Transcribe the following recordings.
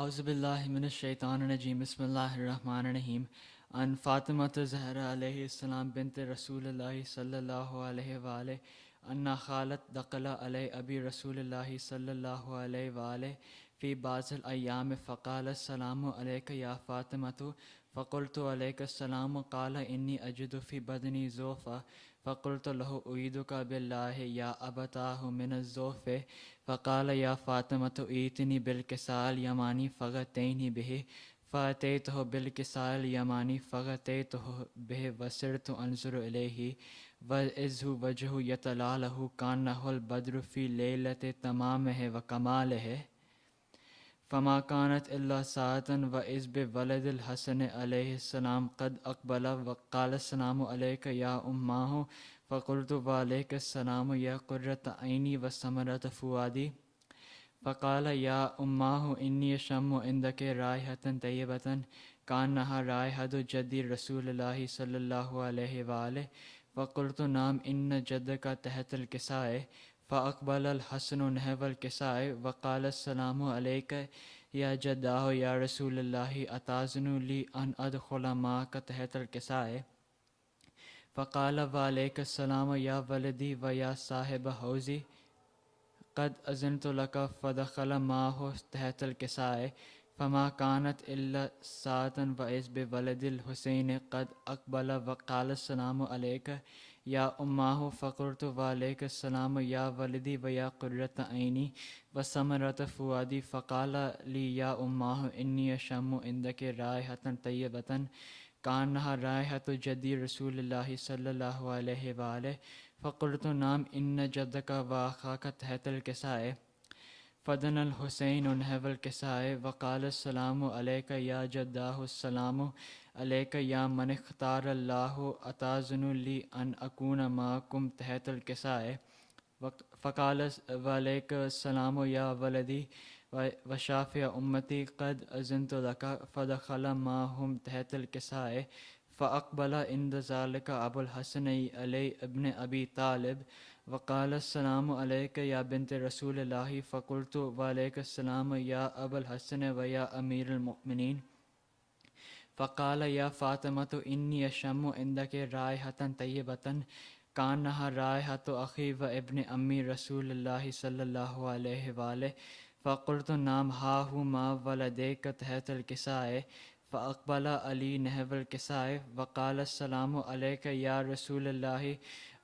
اعوذ باللہ من الشیطان الرجیم بسم اللہ الرحمن الرحیم ان فاطمہ زہرا علیہ السلام بنت رسول اللہ صلی اللہ علیہ وآلہ ان خالت دخل علی ابی رسول اللہ صلی اللہ علیہ وآلہ فی بعض الایام فقال السلام علیک یا فاطمہ فقلت علیک السلام قال انی اجد فی بدنی ضعفا فقلت له اعیدک باللہ یا ابتاہ من الضعف فقال یا فاطمۃ ایتنی بالکسال یمانی فغتینی بہ فاتیتہ بالکسال یمانی فغتیتہ بہ وسرت انظر الیہ وإذ وجہ یتلالہ کانہ البدر فی لیلۃ تمامہ وکمالہ فما كانت إلا ساعة وإذ بولد الحسن عليه السلام قد أقبل وقال السلام عليك يا أماه فقلت وعليك السلام يا قرة عيني وثمرة فؤادي فقال يا أماه إني أشم عندك رائحة طيبة كأنها رائحة جدي رسول الله صلى الله عليه وآله فقلت نعم إن جدك تحت الكساء فأقبل الحسن نحو الكساء وقال السلام عليك يا جداه يا رسول الله أتأذن لي أن أدخل معك تحت الكساء فقال وعليك السلام يا ولدي ويا صاحب حوزي قد أذنت لك فدخل معه تحت الكساء فما كانت إلا ساعة وإذ بولد الحسين قد أقبل وقال السلام عليك يا أماه فقلت وعليك السلام يا ولدي ويا قرة عيني وثمرة فؤادي فقال لي يا أماه إني أشم عندك رائحة طيبة كأنها رائحة جدي رسول الله صلى الله عليه وآله فقلت نعم إن جدك وأخاك تحت الكساء فدنا الحسين نحو الكساء وقال السلام عليك يا جداه السلام عليك يا من اختار الله أتأذن لي أن أكون معكم تحت الكساء فقال وعليك السلام يا ولدي وشافع أمتي قد أذنت لك فدخل معهم تحت الكساء فأقبل عند ذلك أبو الحسن علي ابن أبي طالب وقال السلام عليك يا بنت رسول الله فقلت وعليك السلام يا أبا الحسن ويا أمير المؤمنين فقال يا فاطمة إني أشم عندك رائحة طيبة كأنها رائحة أخي وابن أمي رسول الله صلى الله عليه وآله فقلت نعم ها هما ولديك تحت الكساء فأقبل علي نحو الكساء وقال السلام عليك يا رسول الله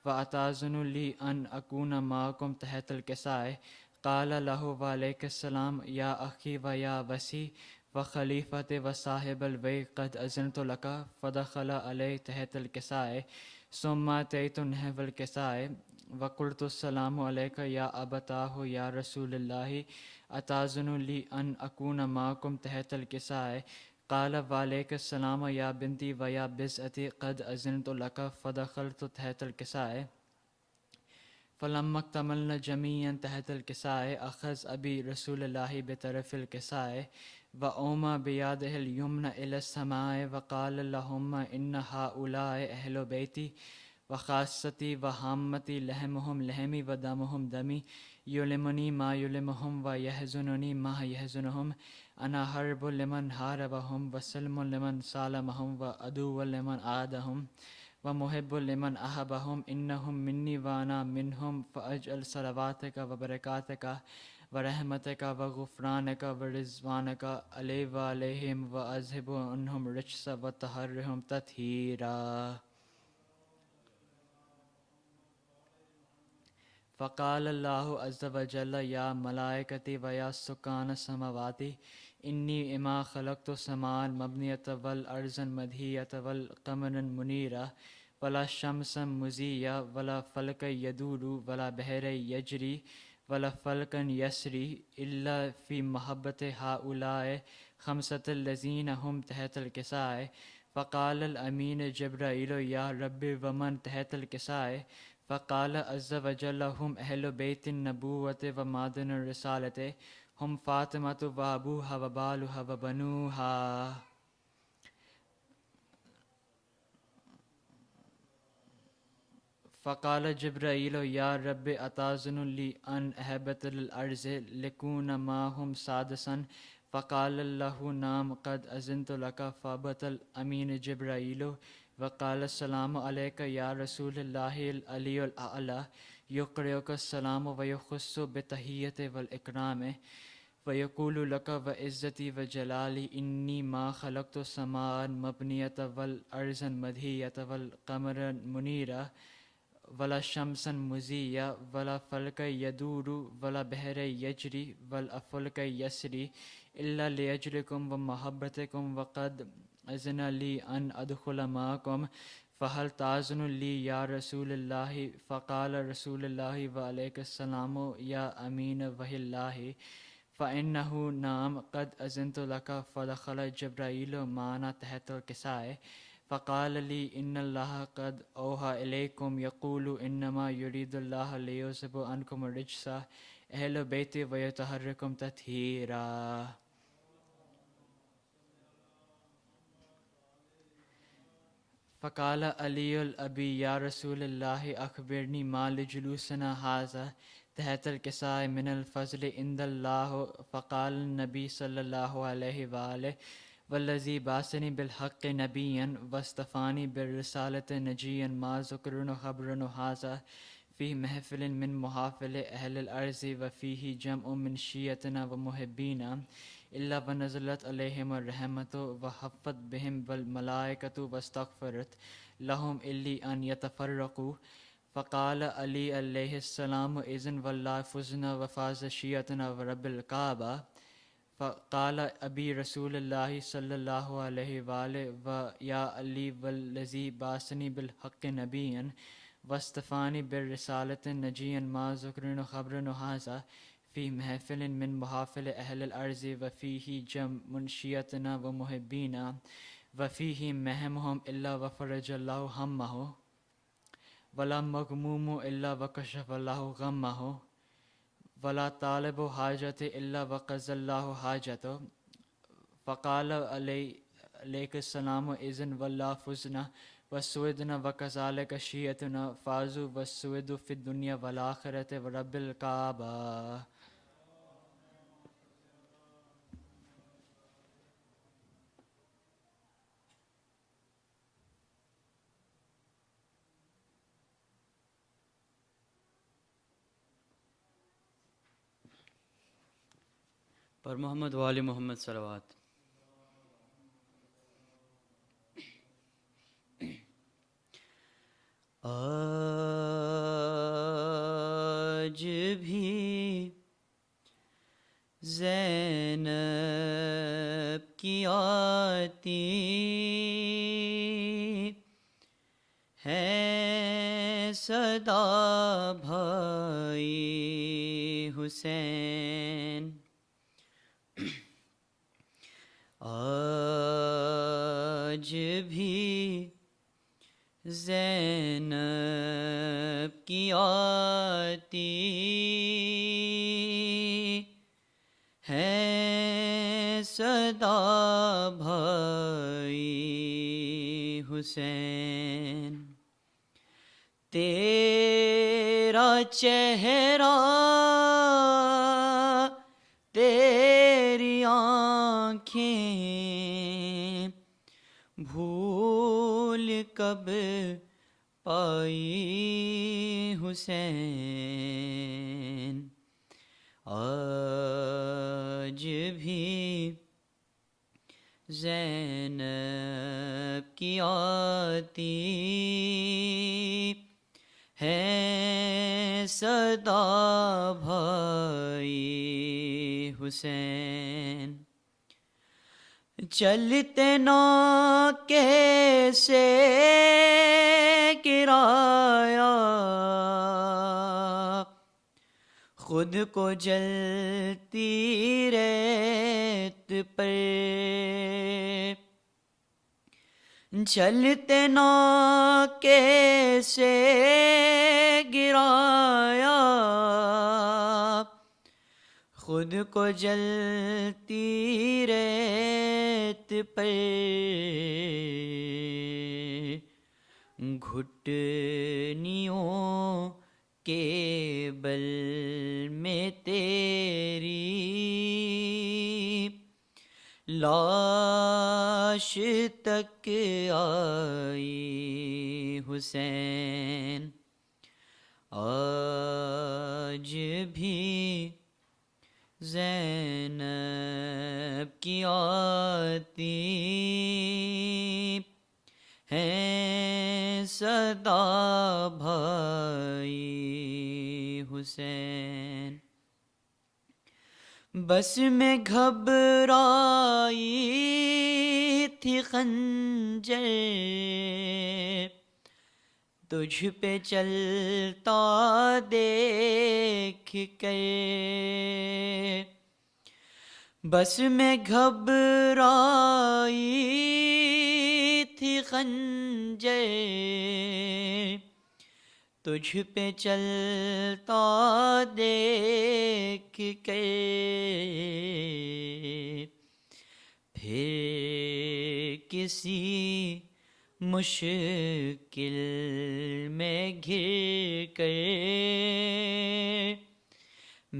وأتأذن لي أن أكون معكم تحت الكساء قال له وعليك السلام يا أخي ويا وسي وخليفة وصاحب البيت قد أذنت لك فدخل علي تحت الكساء ثم أتيت نحو الكساء وقلت السلام عليك يا أبتاه يا رسول الله أتأذن لي أن أكون معكم تحت الكساء قال وعليك السلام يا بنتي ويا بزأتي قد أذنت لك فدخلت تحت الكساء فلما اكتملنا جميعا تحت الكساء أخذ أبي رسول الله بطرف الكساء وأومى بيده اليمنى إلى السماء وقال اللهم إن هؤلاء أهل بيتي وخاصتي وهامتي لحمهم لحمي ودمهم دمي يلمني ما يلمهم ويحزنني ما يحزنهم أنا حرب لمن حاربهم وسلم لمن سالمهم وعدو لمن عادهم ومحب لمن أحبهم إنهم مني وأنا منهم فأجعل صلواتك وبركاتك ورحمتك وغفرانك ورضوانك علي وعليهم وأذهب عنهم رجس وطهرهم تطهيرا فقال الله عز وجل يا ملائكتي ويا سكان السماوات إني إما خلقت السماء المبنية والأرض المدهية والقمر المنيرة ولا شمس مزية ولا فلك يدور ولا بحر يجري ولا فلك يسري إلا في محبة هؤلاء خمسة الذين هم تحت الكساء فقال الأمين جبرائيل يا ربي ومن تحت الكساء فقال عز وجل هم أهل بيت النبوة ومعدن الرسالة هم فاطمة وأبوها وبالها وبنوها فقال جبرائيل يا رب أتأذن لي أن أهبط الأرض لكون معهم سادسا فقال له نام قد أذنت لك فابت الأمين جبرائيل وقال السلام عليك يا رسول الله العلي الأعلى يقرئك السلام ويخص بالتحية والإكرام ويقول لك وعزتي وجلالي إني ما خلقت السماء مبنية والأرض مدهية والقمر منيرة ولا شمسا مزية ولا فلك يدور ولا بحر يجري ولا فلك يسري إلا لأجلكم ومحبتكم وقد أذن لي أن أدخل معكم فهل تأذن لي يا رسول الله فقال رسول الله وعليك السلام يا أمين وحي الله فإنه نام قد أذنت لك فدخل جبرائيل معنا تحت الكساء فقال لي إن الله قد أوحى إليكم يقول إنما يريد الله ليذهب عنكم الرجس أهل البيت ويطهركم تطهيرا. فقال علي الأبي يا رسول الله أخبرني ما لجلوسنا هذا تحت الكساء من الفضل عند الله. فقال النبي صلى الله عليه وآله والذي بعثني بالحق نبيا واصطفاني بالرسالة نجيا ما ذكر خبر هذا في محفل من محافل أهل الأرض وفيه جمع من شيعتنا ومحبينا إلا ونزلت عليهم الرحمة وحفت بهم والملائكة واستغفرت لهم إلا أن يتفرقوا. فقال علي عليه السلام إذن والله فزنا وفاز شيعتنا ورب الكعبة. فقال أبي رسول الله صلى الله عليه وآله ويا علي والذي بعثني بالحق نبيا واصطفاني بالرسالة نجيا ما ذكر خبر هذا في محفل من محافل أهل الأرض وفيه جمع شيعتنا ومحبينا وفيه مهمهم إلا وفرج الله همه ولا مغموم إلا وكشف الله غمه ولا طالب حاجة إلا وقضى الله حاجته. فقال عليك السلام إذن والله فزنا وسودنا وكذلك شيعتنا فازوا والسود في الدنيا والآخرة ورب الكعبة. پر محمد والی محمد صلوات. آج بھی زینب کی آتی ہے صدا بھائی حسین. آج بھی زینب کی آتی ہے صدا بھائی حسین. تیرا چہرہ تیری آنکھیں بھول کب پائی حسین. آج بھی زینب کی آتی ہے صدا بھائی حسین. چلتے نہ کیسے گرایا خود کو جلتی ریت پر. چلتے نہ کیسے گرایا خود کو جلتی ریت پر. گھٹنیوں کے بل میں تیری لاش تک آئی حسین، آج بھی زینب کی آتی ہے صدا بھائی حسین، بس میں گھبرائی تھی خنجر تجھ پہ چلتا دیکھ کر، بس میں گھبرائی تھی خنجر تجھ پہ چلتا دیکھ کر، پھر کسی مشکل میں گر کر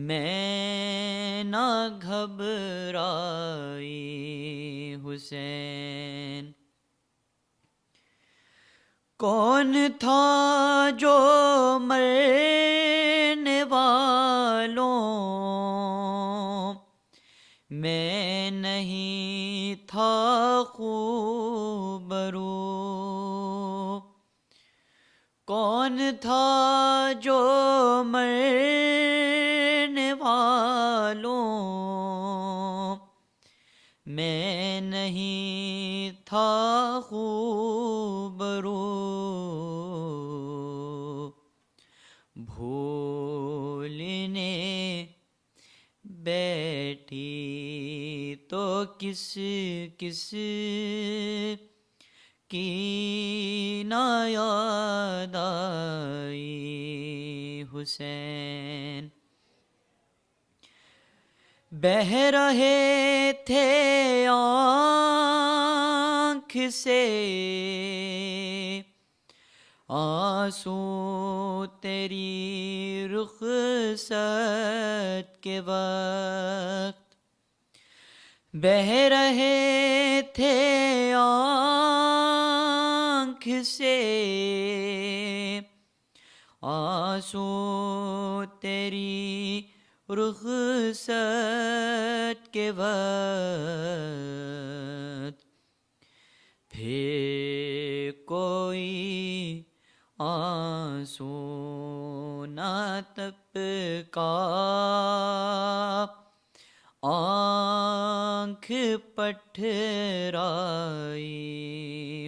میں نہ گھبرائی حسین، کون تھا جو مرنے والوں میں نہیں تھا خوبرو، کون تھا جو مرنے والوں میں نہیں تھا خوبرو، بھولنے بیٹھی تو کس کس کی نہ یاد آئی حسین، بہہ رہے تھے آنکھ سے آنسو تیری رخصت کے وقت، بہہ رہے تھے آنکھ سے آنسو تیری رخصت کے وقت، پھر کوئی آنسو نہ تپکا آنکھ پٹھرائی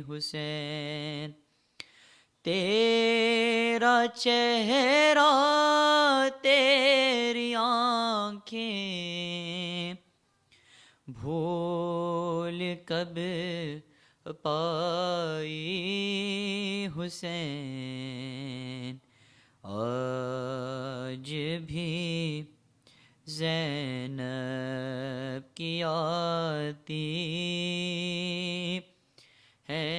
حسین، تیرا چہرہ تیری آنکھیں بھول کب پائی حسین، آج بھی زینب کی آتی ہے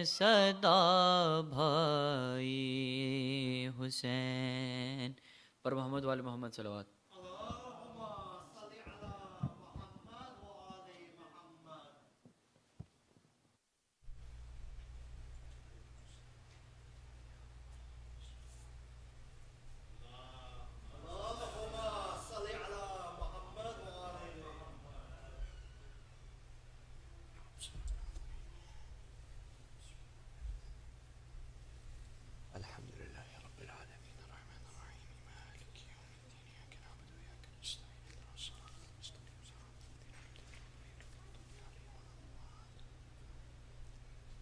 صدا بھائی حسین، پر محمد وال محمد صلوات۔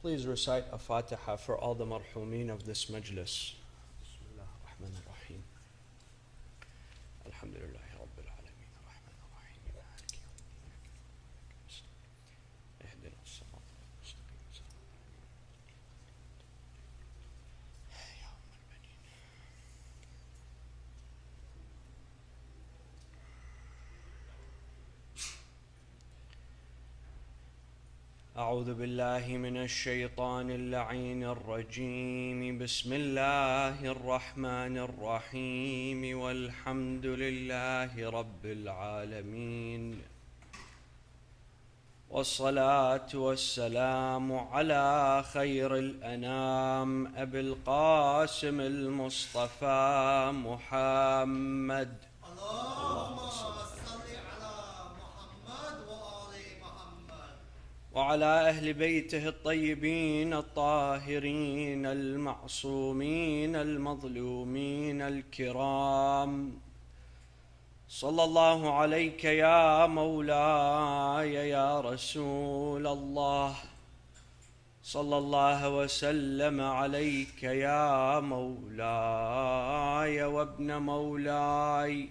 Please recite a Fatiha for all the marhumeen of this majlis. Bismillah ar-Rahman ar-Rahim. Alhamdulillah Rabbil Alameen ar-Rahman ar-Rahim Maliki yawmiddin Ihdina as-sirata al-mustaqim Ya Umm al-Banin. أعوذ بالله من الشيطان اللعين الرجيم بسم الله الرحمن الرحيم والحمد لله رب العالمين والصلاة والسلام على خير الأنام أبي القاسم المصطفى محمد. اللهم صل على محمد وآل محمد. وعلى أهل بيته الطيبين الطاهرين المعصومين المظلومين الكرام. صلى الله عليك يا مولاي يا رسول الله. صلى الله وسلم عليك يا مولاي وابن مولاي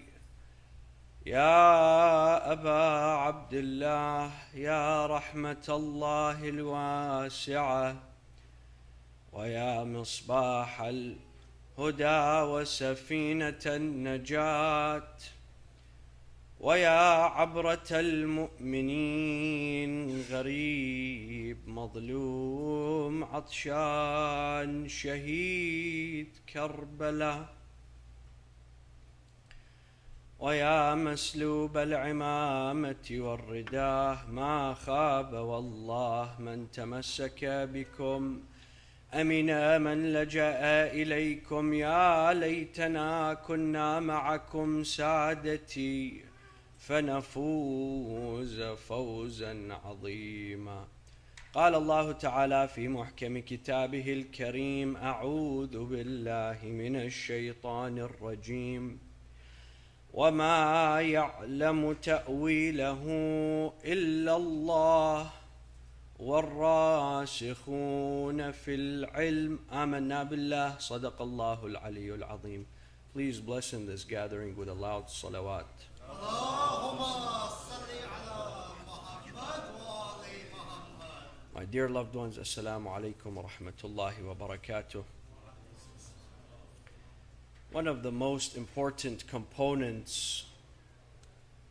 يا أبا عبد الله يا رحمة الله الواسعة ويا مصباح الهدى وسفينة النجاة ويا عبرة المؤمنين غريب مظلوم عطشان شهيد كربلاء ويا مسلوب العمامة والرداه ما خاب والله من تمسك بكم أمن من لجأ إليكم. يا ليتنا كنا معكم سادتي فنفوز فوزا عظيما. قال الله تعالى في محكم كتابه الكريم: أعوذ بالله من الشيطان الرجيم. وما يعلم تأويله إلا الله والراسخون في العلم. آمنا بالله. صدق الله العلي العظيم. Please bless in this gathering with a loud salawat. My dear loved ones, Assalamu alaikum wa rahmatullahi wa barakatuh. One of the most important components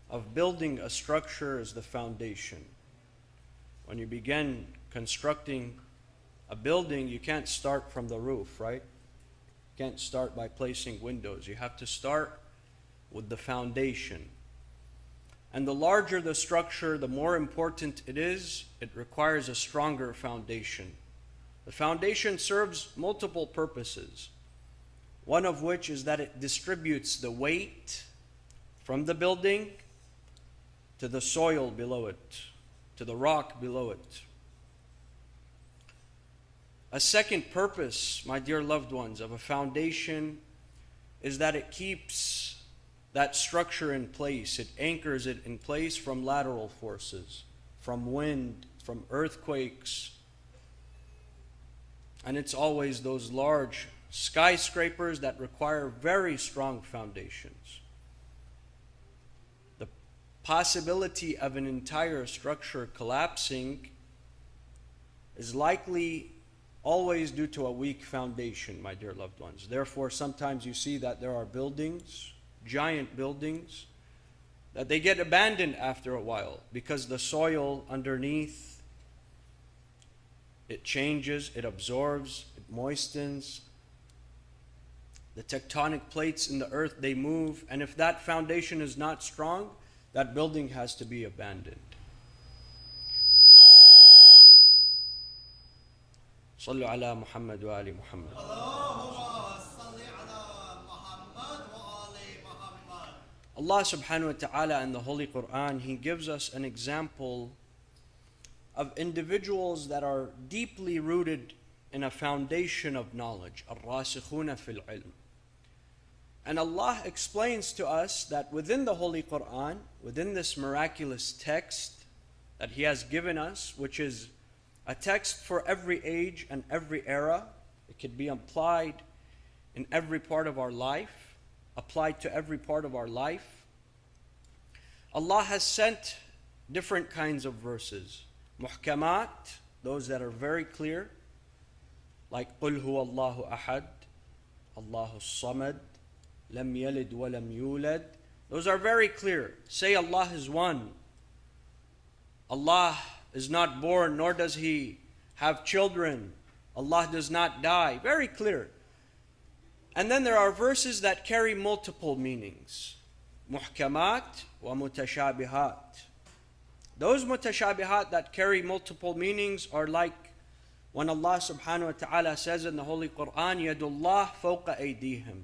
of building a structure is the foundation. When you begin constructing a building, you can't start from the roof, right? You can't start by placing windows. You have to start with the foundation. And the larger the structure, the more important it is. It requires a stronger foundation. The foundation serves multiple purposes, one of which is that it distributes the weight from the building to the soil below it, to the rock below it. A second purpose, my dear loved ones, of a foundation is that it keeps that structure in place. It anchors it in place from lateral forces, from wind, from earthquakes. And it's always those large skyscrapers that require very strong foundations. The possibility of an entire structure collapsing is likely always due to a weak foundation, my dear loved ones. Therefore, sometimes you see that there are buildings, giant buildings, that they get abandoned after a while because the soil underneath, it changes, it absorbs, it moistens. The tectonic plates in the earth, they move, and if that foundation is not strong, that building has to be abandoned. صلوا على محمد وآل محمد. Allah subhanahu wa ta'ala in the Holy Quran, He gives us an example of individuals that are deeply rooted in a foundation of knowledge. الراسخون في العلم. And Allah explains to us that within the Holy Quran, within this miraculous text that He has given us, which is a text for every age and every era, it could be applied in every part of our life, applied to every part of our life. Allah has sent different kinds of verses. Muhkamat, those that are very clear, like قُلْ هُوَ اللَّهُ أَحَدٌ اللَّهُ الصَّمَدُ لَمْ يَلِدْ وَلَمْ يُولَدْ. Those are very clear. Say Allah is one. Allah is not born, nor does He have children. Allah does not die. Very clear. And then there are verses that carry multiple meanings. Muhkamat wa mutashabihat. Those mutashabihat that carry multiple meanings are like when Allah subhanahu wa ta'ala says in the Holy Quran, Yadullah fawqa aydihim.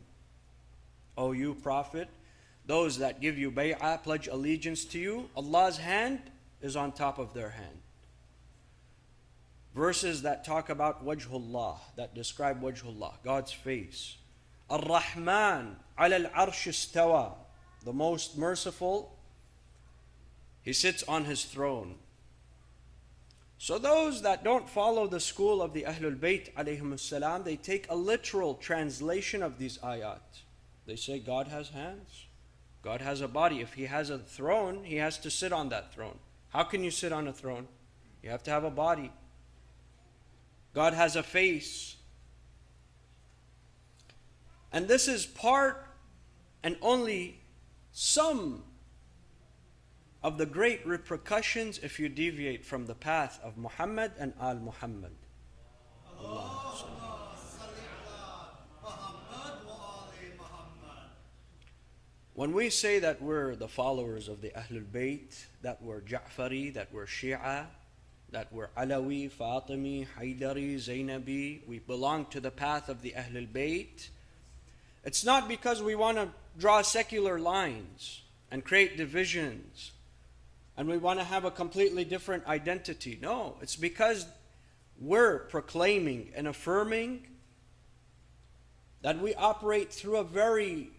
O you Prophet, those that give you bay'ah, pledge allegiance to you, Allah's hand is on top of their hand. Verses that talk about wajhullah, that describe wajhullah, God's face. Ar-Rahman ala al-arsh istawa, the most merciful, He sits on His throne. So those that don't follow the school of the Ahlul Bayt alayhimus salam, they take a literal translation of these ayat. They say God has hands, God has a body. If He has a throne, He has to sit on that throne. How can you sit on a throne? You have to have a body. God has a face. And this is part and only some of the great repercussions if you deviate from the path of Muhammad and Al Muhammad. When we say that we're the followers of the Ahlul Bayt, that we're Ja'fari, that we're Shia, that we're Alawi, Fatimi, Haydari, Zainabi, we belong to the path of the Ahlul Bayt, it's not because we want to draw secular lines and create divisions and we want to have a completely different identity. No, it's because we're proclaiming and affirming that we operate through a very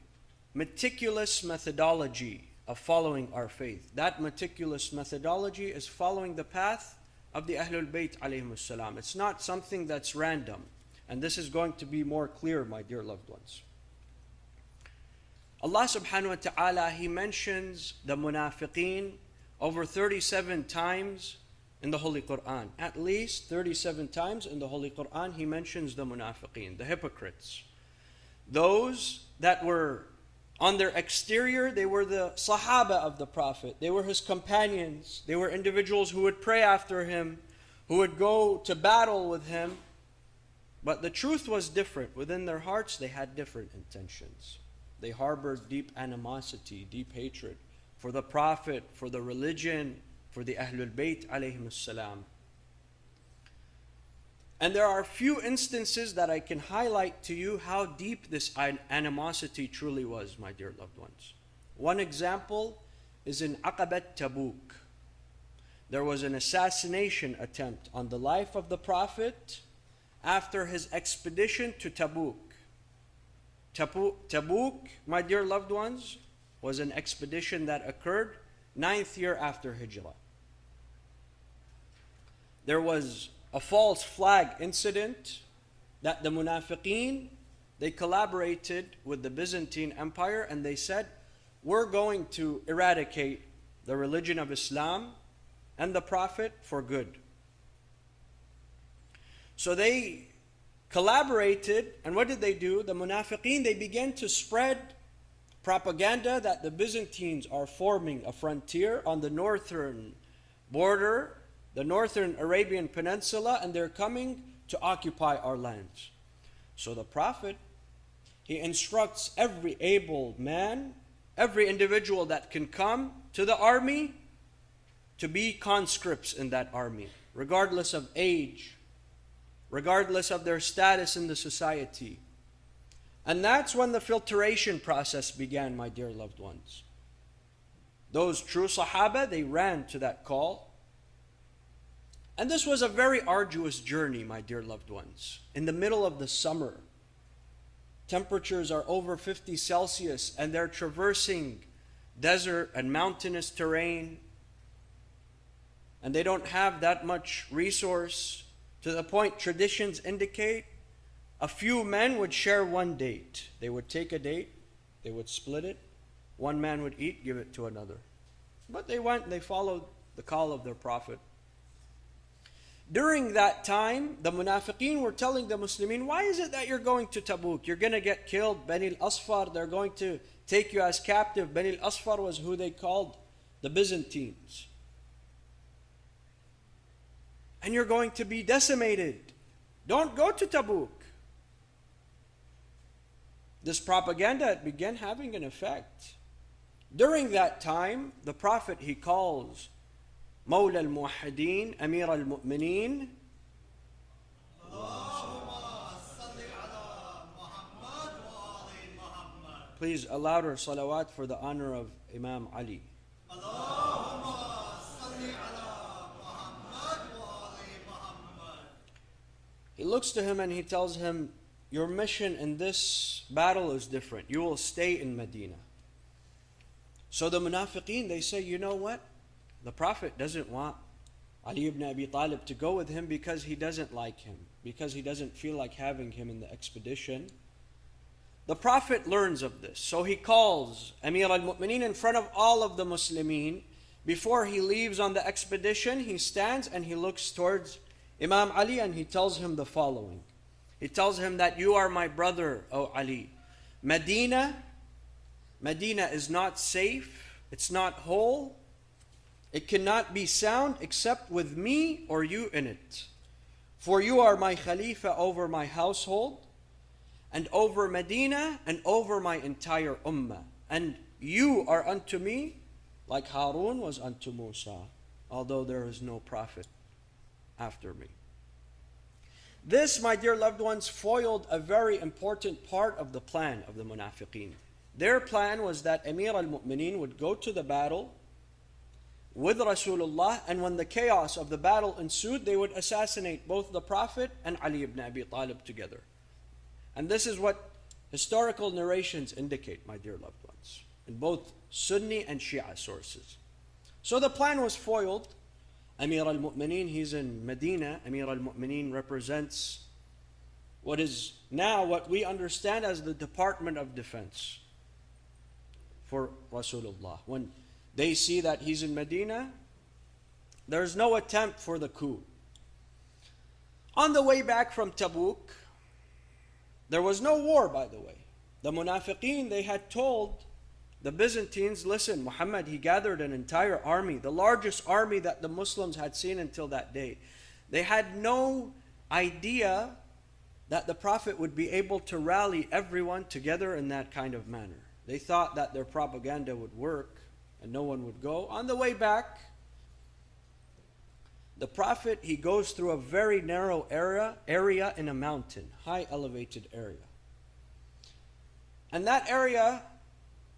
meticulous methodology of following our faith. That meticulous methodology is following the path of the Ahlul Bayt alayhimus salam. It's not something that's random. And this is going to be more clear, my dear loved ones. Allah subhanahu wa ta'ala, He mentions the munafiqeen over 37 times in the Holy Quran. At least 37 times in the Holy Quran He mentions the munafiqeen, the hypocrites. Those that were on their exterior, they were the Sahaba of the Prophet. They were his companions. They were individuals who would pray after him, who would go to battle with him. But the truth was different. Within their hearts, they had different intentions. They harbored deep animosity, deep hatred for the Prophet, for the religion, for the Ahlul Bayt alayhimus salam. And there are few instances that I can highlight to you how deep this animosity truly was, my dear loved ones. One example is in Aqabat Tabuk. There was an assassination attempt on the life of the Prophet after his expedition to Tabuk. Tabuk, my dear loved ones, was an expedition that occurred 9th year after Hijrah. There was a false flag incident that the munafiqeen, they collaborated with the Byzantine Empire and they said, we're going to eradicate the religion of Islam and the Prophet for good. So they collaborated, and what did they do? The munafiqeen, they began to spread propaganda that the Byzantines are forming a frontier on the northern border, the northern Arabian Peninsula, and they're coming to occupy our lands. So the Prophet, he instructs every able man, every individual that can come to the army, to be conscripts in that army, regardless of age, regardless of their status in the society. And that's when the filtration process began, my dear loved ones. Those true Sahaba, they ran to that call. And this was a very arduous journey, my dear loved ones. In the middle of the summer, temperatures are over 50 Celsius and they're traversing desert and mountainous terrain. And they don't have that much resource, to the point traditions indicate a few men would share one date. They would take a date, they would split it, one man would eat, give it to another. But they went, they followed the call of their Prophet. During that time, the munafiqeen were telling the Muslimin, why is it that you're going to Tabuk? You're going to get killed. Bani al-Asfar, they're going to take you as captive. Bani al-Asfar was who they called the Byzantines. And you're going to be decimated. Don't go to Tabuk. This propaganda, it began having an effect. During that time, the Prophet, he calls مولى الموحدين أمير المؤمنين. Please, a louder salawat for the honor of Imam Ali. He looks to him and he tells him, your mission in this battle is different. You will stay in Medina. So the munafiqeen, they say, you know what? The Prophet doesn't want Ali ibn Abi Talib to go with him because he doesn't like him, because he doesn't feel like having him in the expedition. The Prophet learns of this. So he calls Amir al-Mu'mineen in front of all of the Muslimin. Before he leaves on the expedition, he stands and he looks towards Imam Ali and he tells him the following. He tells him that you are my brother, O Ali. Medina is not safe. It's not whole. It cannot be sound except with me or you in it. For you are my Khalifa over my household, and over Medina, and over my entire ummah. And you are unto me like Harun was unto Musa, although there is no prophet after me. This, my dear loved ones, foiled a very important part of the plan of the munafiqeen. Their plan was that Amir al-Mu'mineen would go to the battle with Rasulullah, and when the chaos of the battle ensued, they would assassinate both the Prophet and Ali ibn Abi Talib together. And this is what historical narrations indicate, my dear loved ones, in both Sunni and Shia sources. So the plan was foiled. Amir al-Mu'mineen, he's in Medina. Amir al-Mu'mineen represents what is now what we understand as the Department of Defense for Rasulullah. When they see that he's in Medina, there's no attempt for the coup. On the way back from Tabuk, there was no war, by the way. The munafiqeen, they had told the Byzantines, listen, Muhammad, he gathered an entire army, the largest army that the Muslims had seen until that day. They had no idea that the Prophet would be able to rally everyone together in that kind of manner. They thought that their propaganda would work and no one would go. On the way back, the Prophet, he goes through a very narrow area in a mountain, high elevated area. And that area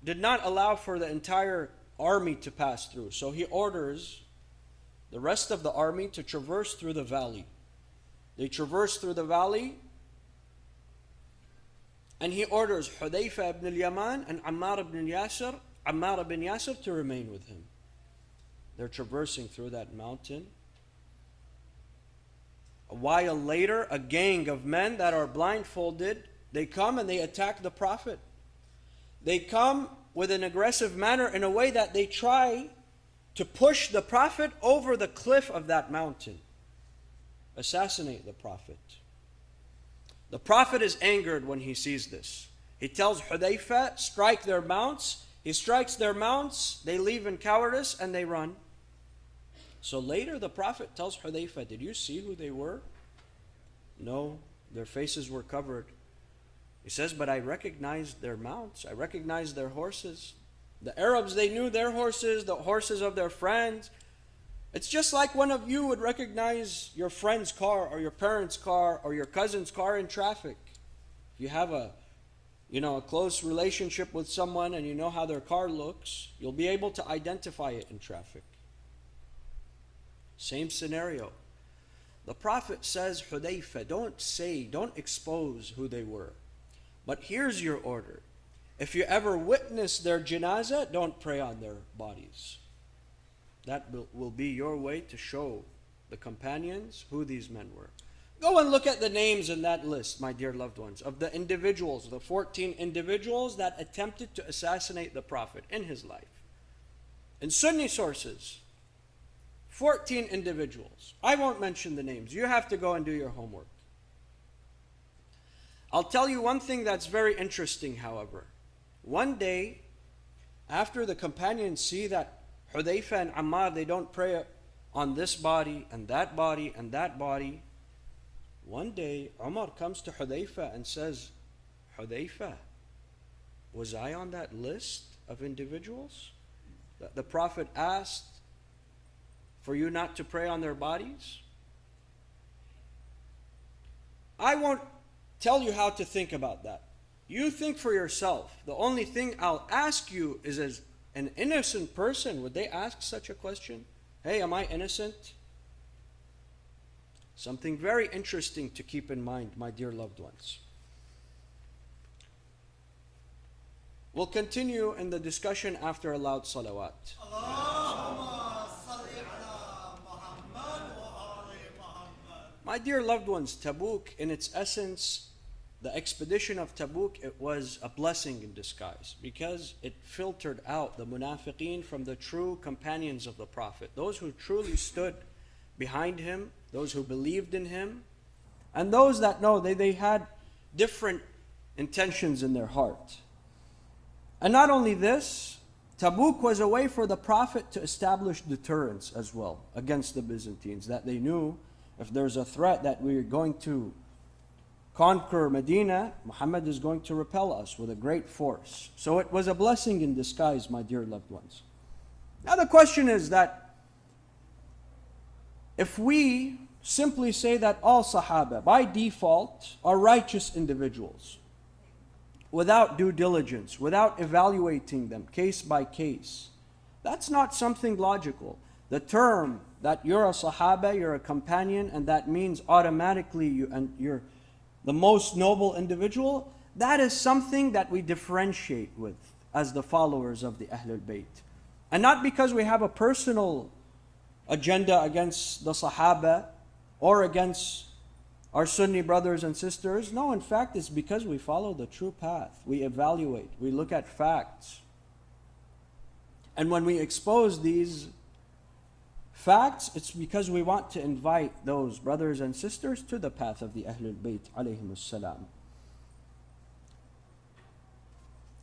did not allow for the entire army to pass through. So he orders the rest of the army to traverse through the valley. They traverse through the valley, and he orders Hudayfa ibn al-Yaman and Ammar ibn Yasir to remain with him. They're traversing through that mountain. A while later, a gang of men that are blindfolded, they come and they attack the Prophet. They come with an aggressive manner in a way that they try to push the Prophet over the cliff of that mountain. Assassinate the Prophet. The Prophet is angered when he sees this. He tells Hudayfa, strike their mounts. He strikes their mounts, they leave in cowardice and they run. So later the Prophet tells Hudayfa, did you see who they were? No, their faces were covered. He says, but I recognized their mounts. I recognized their horses. The Arabs, they knew their horses, the horses of their friends. It's just like one of you would recognize your friend's car or your parents' car or your cousin's car in traffic. If you have a close relationship with someone and you know how their car looks, you'll be able to identify it in traffic. Same scenario. The Prophet says, Hudayfa, don't expose who they were. But here's your order. If you ever witness their janazah, don't pray on their bodies. That will be your way to show the companions who these men were. Go and look at the names in that list, my dear loved ones, of the individuals, the 14 individuals that attempted to assassinate the Prophet in his life. In Sunni sources, 14 individuals. I won't mention the names. You have to go and do your homework. I'll tell you one thing that's very interesting, however. One day, after the companions see that Hudayfa and Ammar, they don't pray on this body and that body and that body, one day Umar comes to Hudayfa and says, Hudayfa, was I on that list of individuals that the Prophet asked for you not to pray on their bodies? I won't tell you how to think about that. You think for yourself. The only thing I'll ask you is, as an innocent person, would they ask such a question? Hey, am I innocent? Something very interesting to keep in mind, my dear loved ones. We'll continue in the discussion after a loud salawat. Allahumma salli ala Muhammad wa ali Muhammad. My dear loved ones, Tabuk, in its essence, the expedition of Tabuk, it was a blessing in disguise because it filtered out the munafiqeen from the true companions of the Prophet, those who truly stood behind him, those who believed in him, and those that know they had different intentions in their heart. And not only this, Tabuk was a way for the Prophet to establish deterrence as well against the Byzantines, that they knew if there's a threat that we're going to conquer Medina, Muhammad is going to repel us with a great force. So it was a blessing in disguise, my dear loved ones. Now the question is that if we simply say that all Sahaba by default are righteous individuals, without due diligence, without evaluating them case by case, that's not something logical. The term that you're a Sahaba, you're a companion, and that means automatically you're the most noble individual, that is something that we differentiate with as the followers of the Ahlul Bayt. And not because we have a personal agenda against the Sahaba or against our Sunni brothers and sisters. No, in fact, it's because we follow the true path. We evaluate, we look at facts. And when we expose these facts, it's because we want to invite those brothers and sisters to the path of the Ahlul Bayt alayhimus salam.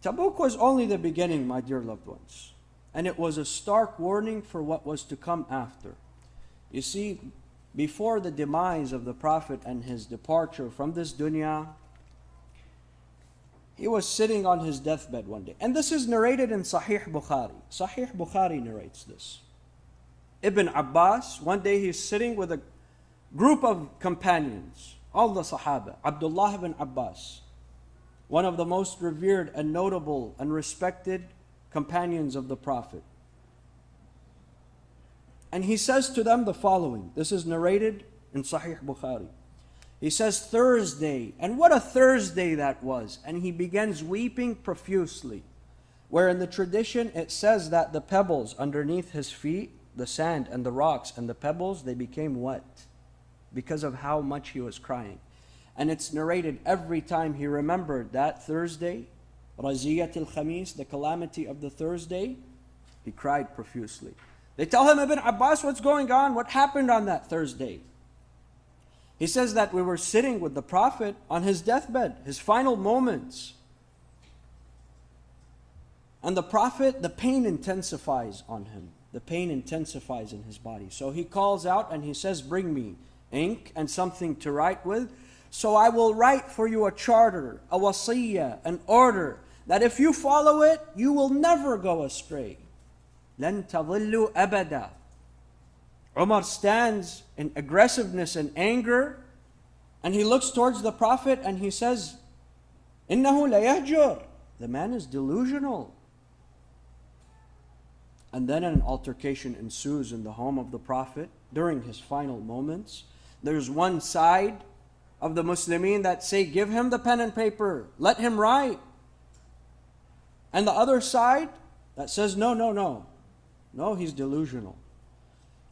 Tabuk was only the beginning, my dear loved ones. And it was a stark warning for what was to come after. You see, before the demise of the Prophet and his departure from this dunya, he was sitting on his deathbed one day. And this is narrated in Sahih Bukhari. Sahih Bukhari narrates this. Ibn Abbas, one day he's sitting with a group of companions, all the Sahaba. Abdullah ibn Abbas, one of the most revered and notable and respected companions of the Prophet. And he says to them the following. This is narrated in Sahih Bukhari. He says, Thursday, and what a Thursday that was. And he begins weeping profusely. Where in the tradition it says that the pebbles underneath his feet, the sand and the rocks and the pebbles, they became wet because of how much he was crying. And it's narrated every time he remembered that Thursday, Raziyat al-Khamis, the calamity of the Thursday, he cried profusely. They tell him, Ibn Abbas, what's going on? What happened on that Thursday? He says that we were sitting with the Prophet on his deathbed, his final moments. And the Prophet, the pain intensifies on him. The pain intensifies in his body. So he calls out and he says, bring me ink and something to write with. So I will write for you a charter, a wasiyah, an order, that if you follow it, you will never go astray. لَن تَضِلُّوا أَبَدًا. Umar stands in aggressiveness and anger, and he looks towards the Prophet and he says, إِنَّهُ لَيَهْجُرُ. The man is delusional. And then an altercation ensues in the home of the Prophet during his final moments. There's one side of the Muslimin that say, give him the pen and paper, let him write. And the other side that says, no, he's delusional.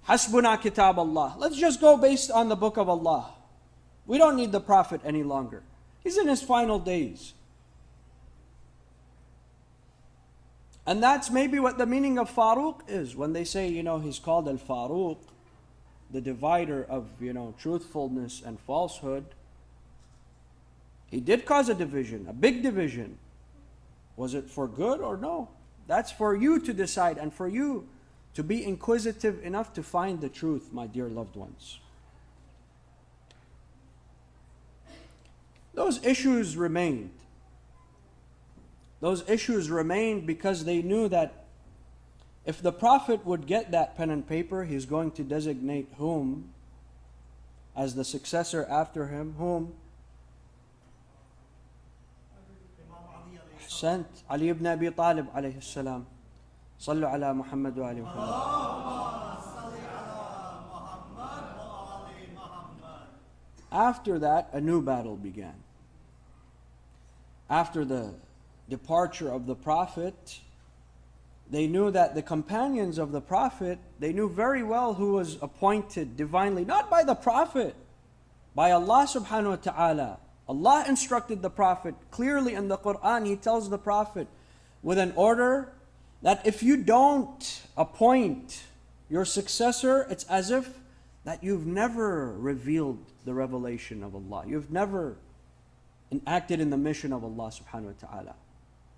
Hasbuna kitab Allah. Let's just go based on the book of Allah. We don't need the Prophet any longer. He's in his final days. And that's maybe what the meaning of Faruq is. When they say, he's called Al-Faruq, the divider of, truthfulness and falsehood. He did cause a division, a big division. Was it for good or no? That's for you to decide and for you to be inquisitive enough to find the truth, my dear loved ones. Those issues remained. Those issues remained because they knew that if the Prophet would get that pen and paper, he's going to designate whom as the successor after him, whom? Ahsant, Ali ibn Abi Talib alayhi salam. Sallu ala Muhammad wa ali Muhammad. After that, a new battle began. After the departure of the Prophet, they knew that the companions of the Prophet, they knew very well who was appointed divinely, not by the Prophet, by Allah subhanahu wa ta'ala. Allah instructed the Prophet clearly in the Quran. He tells the Prophet with an order that if you don't appoint your successor, it's as if that you've never revealed the revelation of Allah. You've never acted in the mission of Allah subhanahu wa ta'ala.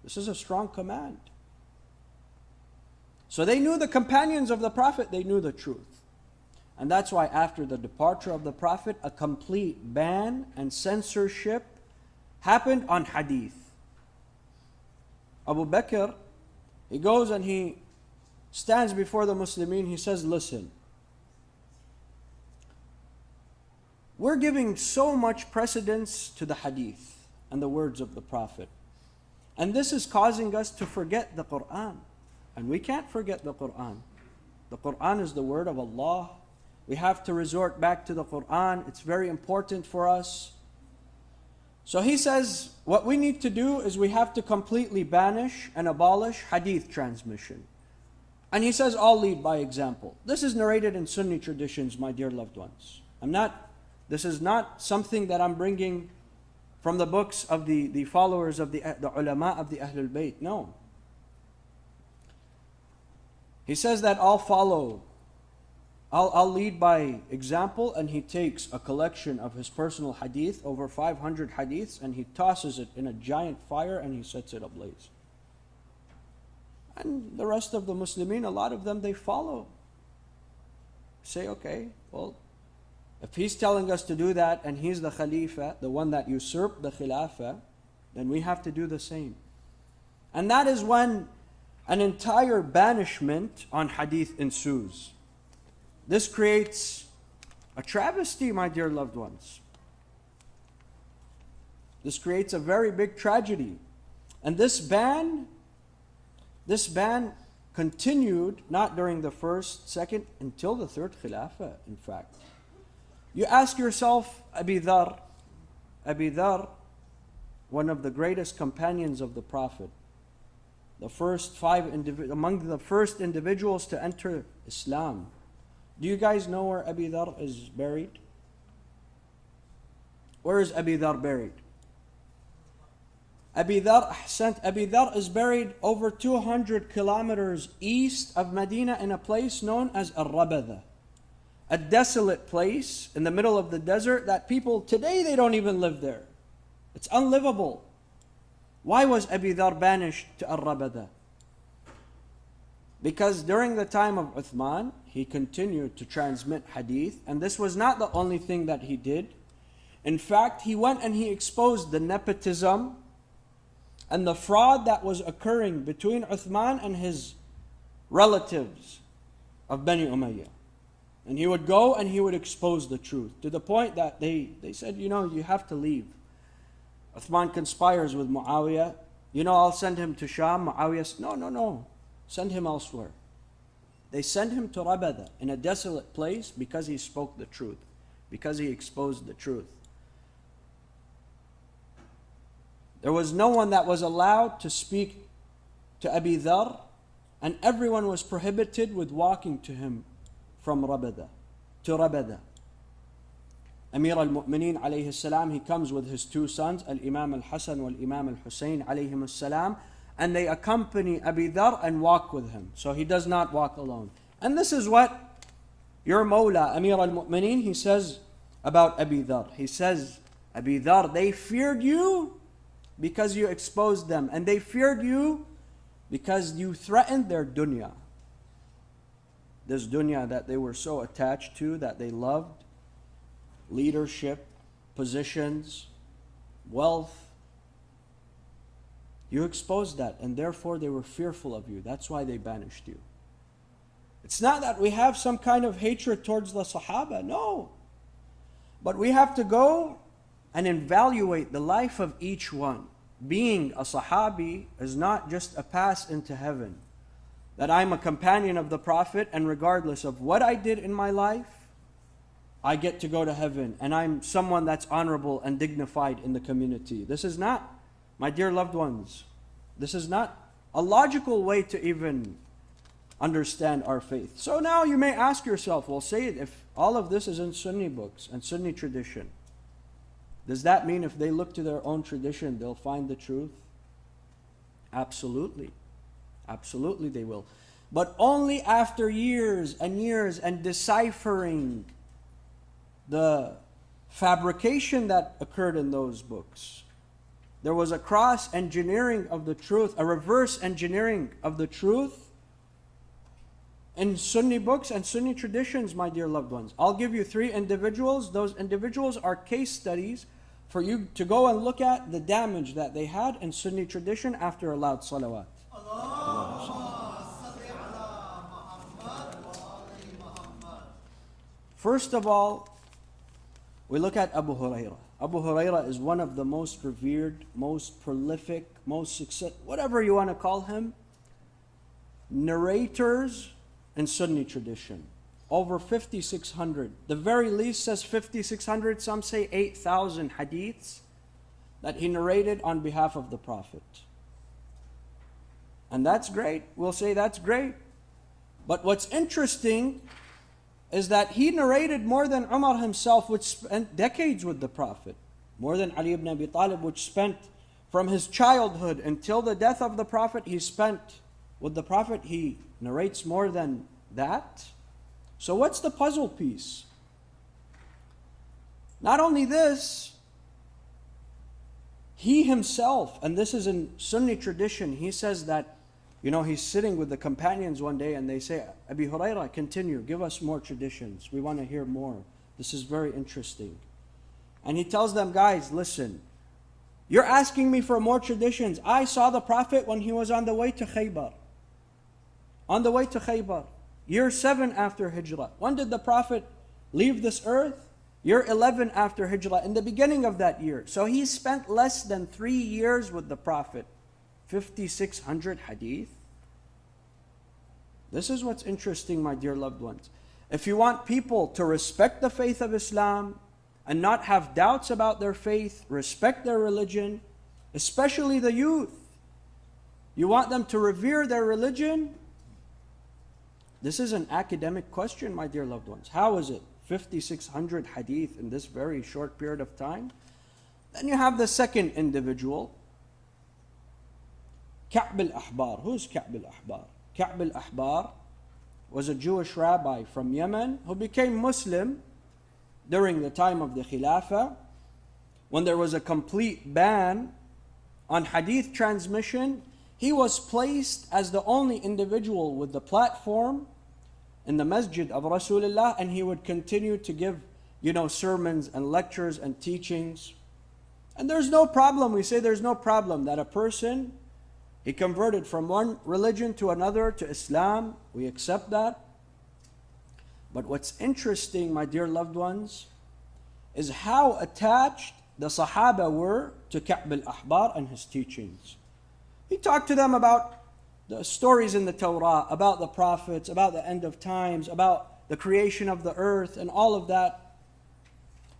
This is a strong command. So they knew the companions of the Prophet, they knew the truth. And that's why after the departure of the Prophet, a complete ban and censorship happened on hadith. Abu Bakr, he goes and he stands before the Muslimin, he says, listen, we're giving so much precedence to the hadith and the words of the Prophet. And this is causing us to forget the Quran. And we can't forget the Quran. The Quran is the word of Allah. We have to resort back to the Quran. It's very important for us. So he says, what we need to do is we have to completely banish and abolish hadith transmission. And he says, I'll lead by example. This is narrated in Sunni traditions, my dear loved ones. This is not something that I'm bringing from the books of the followers of the ulama of the Ahlul Bayt. No. He says that I'll lead by example, and he takes a collection of his personal hadith, over 500 hadiths, and he tosses it in a giant fire and he sets it ablaze. And the rest of the Muslimin, a lot of them, they follow. Say, okay, well, if he's telling us to do that and he's the Khalifa, the one that usurped the Khilafah, then we have to do the same. And that is when an entire banishment on hadith ensues. This creates a travesty, my dear loved ones. This creates a very big tragedy. And this ban continued not during the first, second, until the third Khilafah, in fact. You ask yourself, Abi Dhar, one of the greatest companions of the Prophet, among the first individuals to enter Islam. Do you guys know where Abi Dhar is buried? Where is Abi Dhar buried? Abi Dhar is buried over 200 kilometers east of Medina in a place known as Al-Rabada. A desolate place in the middle of the desert that people today, they don't even live there. It's unlivable. Why was Abi Dhar banished to Al-Rabada? Because during the time of Uthman, he continued to transmit hadith, and this was not the only thing that he did. In fact, he went and he exposed the nepotism and the fraud that was occurring between Uthman and his relatives of Bani Umayyah. And he would go and he would expose the truth, to the point that they said, you have to leave. Uthman conspires with Muawiyah. I'll send him to Sham. Muawiyah says, no. Send him elsewhere. They send him to Rabada, in a desolate place, because he spoke the truth, because he exposed the truth. There was no one that was allowed to speak to Abi Dhar, and everyone was prohibited with walking to him from Rabada to Rabada. Amir al-Mu'mineen alayhi salam, he comes with his two sons, al-Imam al-Hasan wal-Imam al-Husayn alayhim salam, and they accompany Abi Dhar and walk with him. So he does not walk alone. And this is what your Mawla, Amir al-Mu'mineen, he says about Abi Dhar. He says, Abi Dhar, they feared you because you exposed them, and they feared you because you threatened their dunya. This dunya that they were so attached to, that they loved, leadership, positions, wealth. You exposed that, and therefore they were fearful of you. That's why they banished you. It's not that we have some kind of hatred towards the Sahaba, no. But we have to go and evaluate the life of each one. Being a Sahabi is not just a pass into heaven. That I'm a companion of the Prophet and regardless of what I did in my life, I get to go to heaven and I'm someone that's honorable and dignified in the community. This is not, my dear loved ones, this is not a logical way to even understand our faith. So now you may ask yourself, well, Sayyid, if all of this is in Sunni books and Sunni tradition, does that mean if they look to their own tradition, they'll find the truth? Absolutely. Absolutely they will. But only after years and deciphering the fabrication that occurred in those books. There was a cross-engineering of the truth, a reverse engineering of the truth in Sunni books and Sunni traditions, my dear loved ones. I'll give you 3 individuals. Those individuals are case studies for you to go and look at the damage that they had in Sunni tradition after a loud salawat. First of all, we look at Abu Hurairah. Abu Hurairah is one of the most revered, most prolific, most successful, whatever you want to call him, narrators in Sunni tradition. Over 5,600. The very least says 5,600, some say 8,000 hadiths that he narrated on behalf of the Prophet. And that's great. We'll say that's great. But what's interesting is that he narrated more than Umar himself, which spent decades with the Prophet. More than Ali ibn Abi Talib, which spent from his childhood until the death of the Prophet, he spent with the Prophet. He narrates more than that. So what's the puzzle piece? Not only this, he himself, and this is in Sunni tradition, he says that, he's sitting with the companions one day and they say, Abi Hurairah, continue, give us more traditions. We want to hear more. This is very interesting. And he tells them, guys, listen, you're asking me for more traditions. I saw the Prophet when he was on the way to Khaybar. On the way to Khaybar. Year 7 after Hijrah. When did the Prophet leave this earth? Year 11 after Hijrah, in the beginning of that year. So he spent less than 3 years with the Prophet. 5,600 hadith. This is what's interesting, my dear loved ones. If you want people to respect the faith of Islam and not have doubts about their faith, respect their religion, especially the youth, you want them to revere their religion. This is an academic question, my dear loved ones. How is it 5,600 hadith in this very short period of time? Then you have the second individual, Ka'b al-Ahbar. Who's Ka'b al-Ahbar? Ka'b al-Ahbar was a Jewish rabbi from Yemen who became Muslim during the time of the Khilafah, when there was a complete ban on hadith transmission. He was placed as the only individual with the platform in the masjid of Rasulullah, and he would continue to give, sermons and lectures and teachings. And there's no problem, we say there's no problem that a person, he converted from one religion to another, to Islam. We accept that. But what's interesting, my dear loved ones, is how attached the Sahaba were to Ka'b al-Ahbar and his teachings. He talked to them about the stories in the Torah, about the prophets, about the end of times, about the creation of the earth and all of that.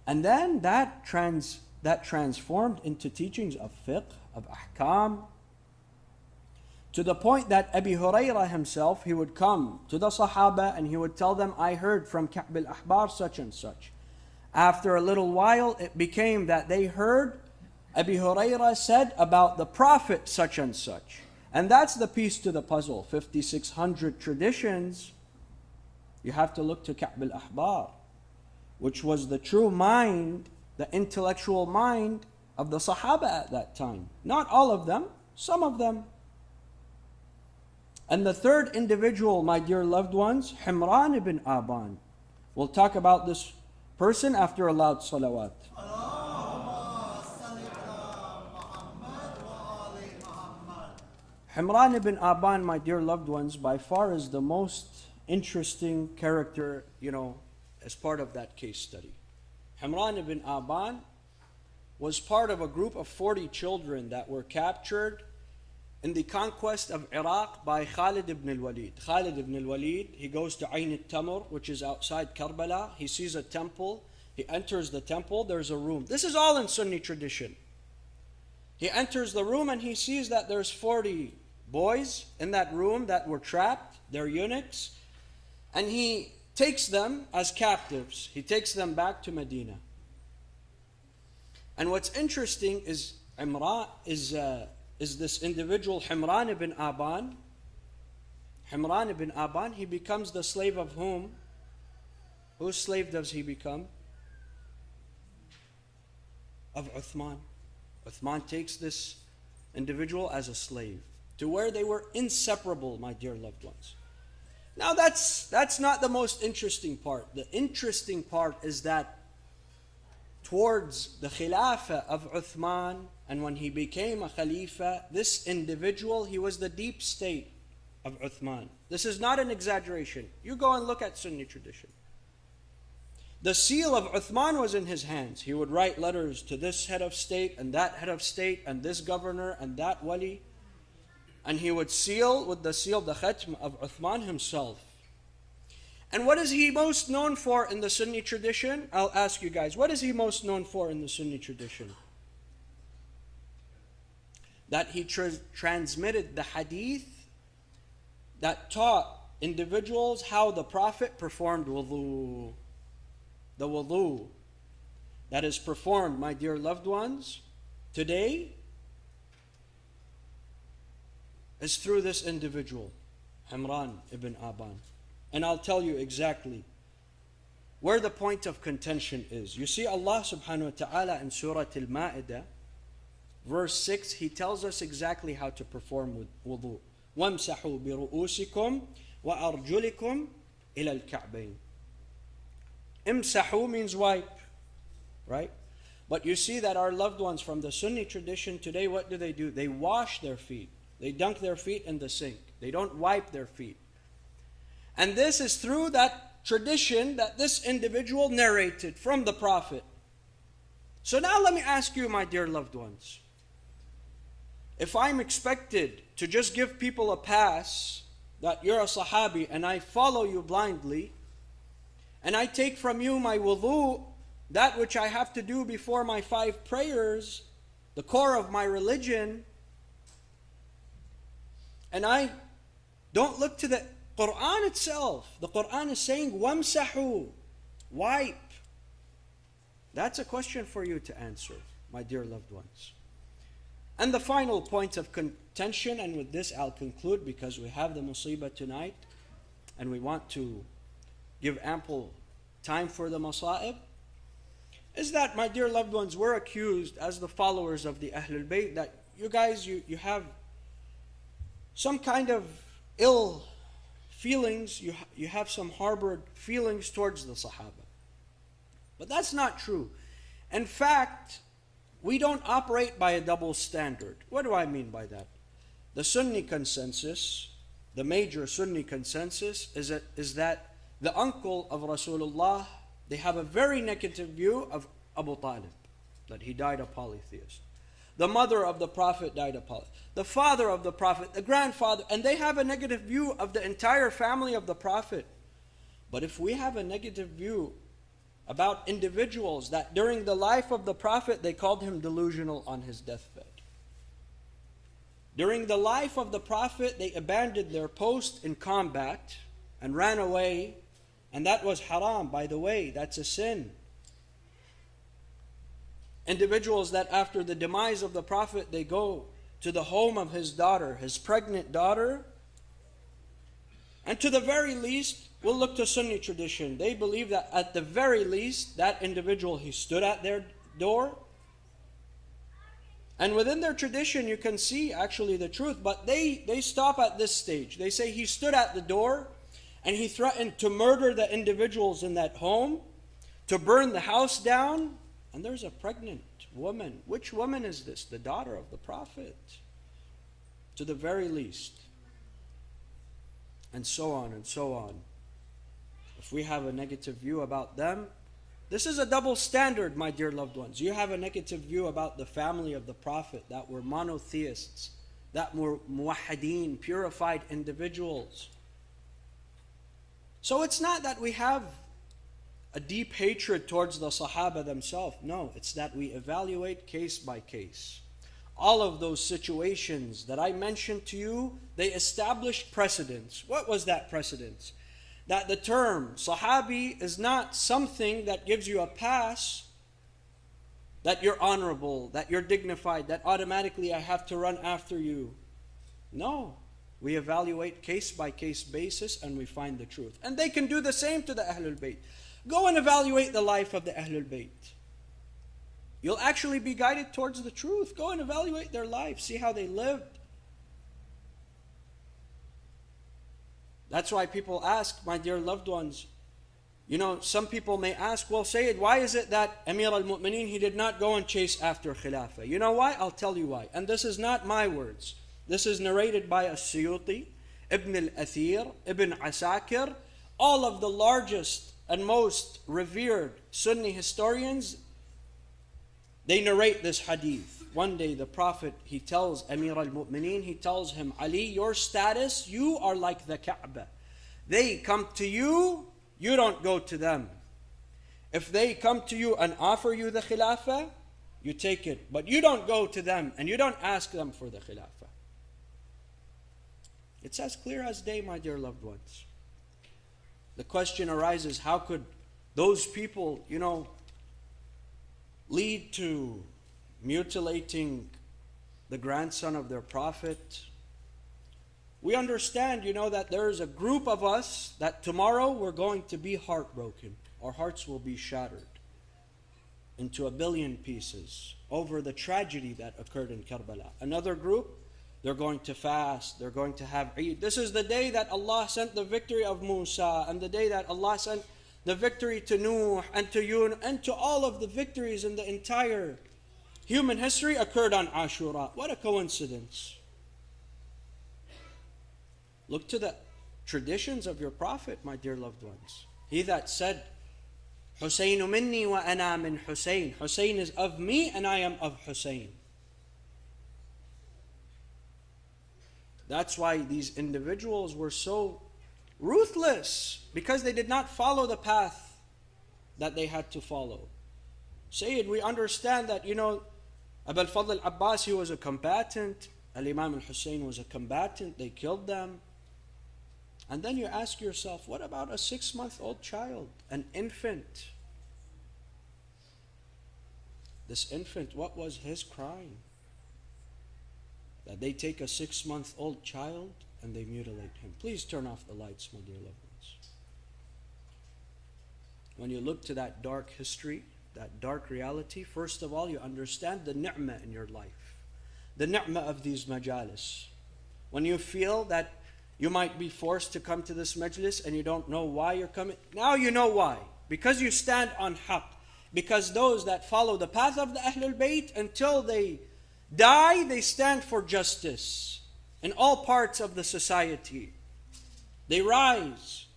And then that transformed into teachings of fiqh, of ahkam, to the point that Abi Hurairah himself, he would come to the Sahaba and he would tell them, I heard from Ka'b al-Ahbar such and such. After a little while, it became that they heard Abi Hurairah said about the Prophet such and such. And that's the piece to the puzzle. 5,600 traditions. You have to look to Ka'b al-Ahbar, which was the true mind, the intellectual mind of the Sahaba at that time. Not all of them, some of them. And the third individual, my dear loved ones, Himran ibn Aban. We'll talk about this person after a loud salawat. Himran ibn Aban, my dear loved ones, by far is the most interesting character, as part of that case study. Humran ibn Aban was part of a group of 40 children that were captured in the conquest of Iraq by Khalid ibn al-Walid. Khalid ibn al-Walid, he goes to Ayn al-Tamr, which is outside Karbala. He sees a temple. He enters the temple. There's a room. This is all in Sunni tradition. He enters the room and he sees that there's 40 boys in that room that were trapped. They're eunuchs. And he takes them as captives. He takes them back to Medina. And what's interesting is this individual, Humran ibn Aban. Humran ibn Aban, he becomes the slave of whom? Whose slave does he become? Of Uthman. Uthman takes this individual as a slave, to where they were inseparable, my dear loved ones. Now that's not the most interesting part. The interesting part is that towards the Khilafah of Uthman, and when he became a Khalifa, this individual, he was the deep state of Uthman. This is not an exaggeration. You go and look at Sunni tradition. The seal of Uthman was in his hands. He would write letters to this head of state and that head of state and this governor and that wali. And he would seal with the seal, the khatm of Uthman himself. And what is he most known for in the Sunni tradition? I'll ask you guys, what is he most known for in the Sunni tradition? That he transmitted the hadith that taught individuals how the Prophet performed wudu. The wudu that is performed, my dear loved ones, today is through this individual, Humran ibn Aban. And I'll tell you exactly where the point of contention is. You see, Allah subhanahu wa ta'ala in Surah Al-Ma'idah, verse 6, He tells us exactly how to perform wudu. وَامْسَحُوا بِرُؤُوسِكُمْ وَأَرْجُلِكُمْ إِلَى الْكَعْبَيْنِ. Imsahu means wipe, right? But you see that our loved ones from the Sunni tradition today, what do? They wash their feet. They dunk their feet in the sink. They don't wipe their feet. And this is through that tradition that this individual narrated from the Prophet. So now let me ask you, my dear loved ones, if I'm expected to just give people a pass that you're a Sahabi and I follow you blindly, and I take from you my wudu, that which I have to do before my 5 prayers, the core of my religion, and I don't look to the Quran itself. The Quran is saying, وَامْسَحُوا, wipe. That's a question for you to answer, my dear loved ones. And the final point of contention, and with this I'll conclude because we have the musibah tonight, and we want to give ample time for the masa'ib, is that, my dear loved ones, we're accused as the followers of the Ahlul Bayt that you guys, you have some kind of ill feelings, you have some harbored feelings towards the Sahaba. But that's not true. In fact, we don't operate by a double standard. What do I mean by that? The Sunni consensus, the major Sunni consensus, is that the uncle of Rasulullah, they have a very negative view of Abu Talib, that he died a polytheist. The mother of the Prophet died a polytheist. The father of the Prophet, the grandfather, and they have a negative view of the entire family of the Prophet. But if we have a negative view about individuals that during the life of the Prophet they called him delusional on his deathbed. During the life of the Prophet they abandoned their post in combat and ran away, and that was haram, by the way, that's a sin. Individuals that after the demise of the Prophet they go to the home of his daughter, his pregnant daughter, and to the very least, we'll look to Sunni tradition. They believe that at the very least, that individual, he stood at their door. And within their tradition, you can see actually the truth, but they stop at this stage. They say he stood at the door and he threatened to murder the individuals in that home, to burn the house down, and there's a pregnant woman. Which woman is this? The daughter of the Prophet, to the very least. And so on and so on. if we have a negative view about them, this is a double standard, my dear loved ones. You have a negative view about the family of the Prophet, that were monotheists, that were muwahhideen, purified individuals. So it's not that we have a deep hatred towards the Sahaba themselves. No, it's that we evaluate case by case. All of those situations that I mentioned to you, they established precedents. What was that precedence? That the term Sahabi is not something that gives you a pass, that you're honorable, that you're dignified, that automatically I have to run after you. No. We evaluate case by case basis and we find the truth. And they can do the same to the Ahlul Bayt. Go and evaluate the life of the Ahlul Bayt. You'll actually be guided towards the truth. Go and evaluate their life. See how they lived. That's why people ask, my dear loved ones, some people may ask, well, Sayyid, why is it that Amir al-Mu'mineen, he did not go and chase after Khilafah? You know why? I'll tell you why. And this is not my words. This is narrated by As-Suyuti, Ibn al-Athir, Ibn Asakir, all of the largest and most revered Sunni historians. They narrate this hadith. One day the Prophet, he tells Amir al-Mu'mineen, he tells him, Ali, your status, you are like the Kaaba. They come to you, you don't go to them. If they come to you and offer you the Khilafah, you take it. But you don't go to them and you don't ask them for the Khilafah. It's as clear as day, my dear loved ones. The question arises, how could those people, lead to mutilating the grandson of their Prophet? We understand, that there is a group of us that tomorrow we're going to be heartbroken. Our hearts will be shattered into a billion pieces over the tragedy that occurred in Karbala. Another group, they're going to fast, they're going to have Eid. This is the day that Allah sent the victory of Musa, and the day that Allah sent the victory to Nuh and to Yunus, and to all of the victories in the entire human history occurred on Ashura. What a coincidence. Look to the traditions of your Prophet, my dear loved ones. He that said, Husaynu minni wa ana min Husayn. Husayn is of me and I am of Husayn. That's why these individuals were so ruthless, because they did not follow the path that they had to follow. Sayyid, we understand that, Abu al-Fadl al-Abbas, he was a combatant. Al-Imam al-Hussein was a combatant. They killed them. And then you ask yourself, what about a 6-month-old child, an infant? This infant, what was his crime? That they take a 6-month-old child and they mutilate him. Please turn off the lights, my dear loved ones. When you look to that dark history, that dark reality, first of all, you understand the ni'mah in your life. The ni'mah of these majalis. When you feel that you might be forced to come to this majlis and you don't know why you're coming, now you know why. Because you stand on haqq. Because those that follow the path of the Ahlul Bayt, until they die, they stand for justice in all parts of the society. They rise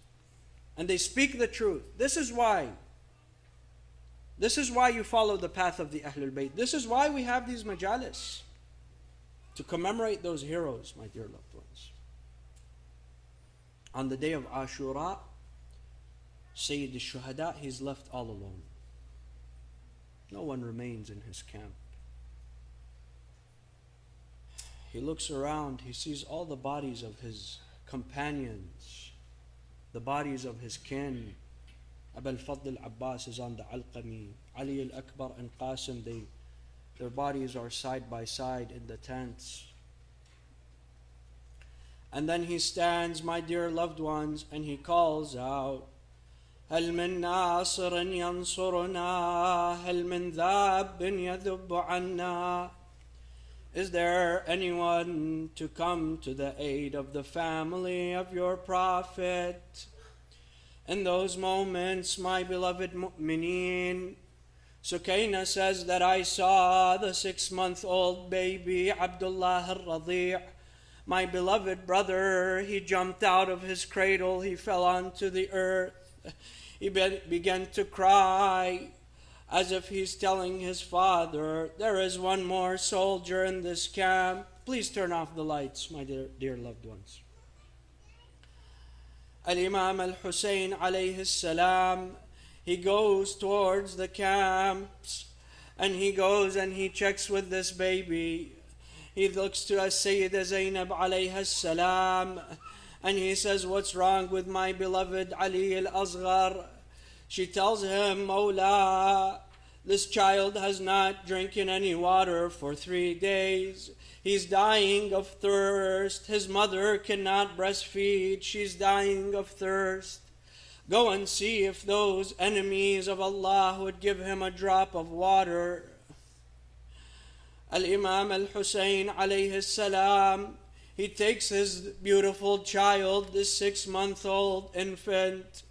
and they speak the truth. This is why. This is why you follow the path of the Ahlul Bayt. This is why we have these majalis, to commemorate those heroes, my dear loved ones. On the day of Ashura, Sayyid al-Shuhada, he's left all alone. No one remains in his camp. He looks around, he sees all the bodies of his companions, the bodies of his kin. Abu al-Fadl al-Abbas is on the Alqami. Ali al-Akbar and Qasim, their bodies are side by side in the tents. And then he stands, my dear loved ones, and he calls out, هل من ناصر ينصرنا هل من ذاب يذب عنا. Is there anyone to come to the aid of the family of your Prophet? In those moments, my beloved mu'mineen, Sukaina says that I saw the 6-month-old baby Abdullah al-Radi', my beloved brother. He jumped out of his cradle, he fell onto the earth, He began to cry as if he's telling his father, there is one more soldier in this camp. Please turn off the lights, my dear loved ones. Al-Imam al-Hussein alayhi salam, he goes towards the camps and he goes and he checks with this baby. He looks to Sayyid Zainab alayhi salam and he says, what's wrong with my beloved Ali al-Asghar? She tells him, Mawla, this child has not drinking any water for 3 days. He's dying of thirst. His mother cannot breastfeed. She's dying of thirst. Go and see if those enemies of Allah would give him a drop of water. Al-Imam al-Hussein alayhi salam, he takes his beautiful child, this 6-month-old infant,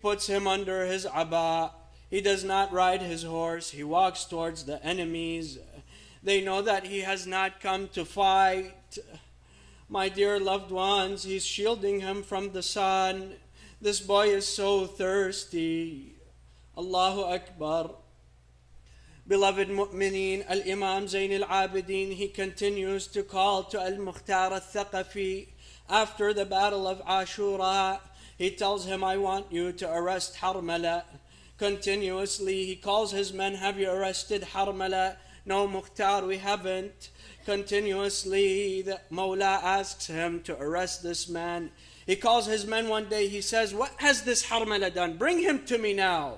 puts him under his aba. He does not ride his horse. He walks towards the enemies. They know that he has not come to fight. My dear loved ones, he's shielding him from the sun. This boy is so thirsty. Allahu Akbar. Beloved mu'mineen, Al-Imam Zayn al-Abidin, he continues to call to Al-Mukhtar al-Thaqafi after the battle of Ashura. He tells him, I want you to arrest Harmala. Continuously, he calls his men, have you arrested Harmala? No, Mukhtar, we haven't. Continuously, the Mawla asks him to arrest this man. He calls his men one day, he says, what has this Harmala done? Bring him to me now.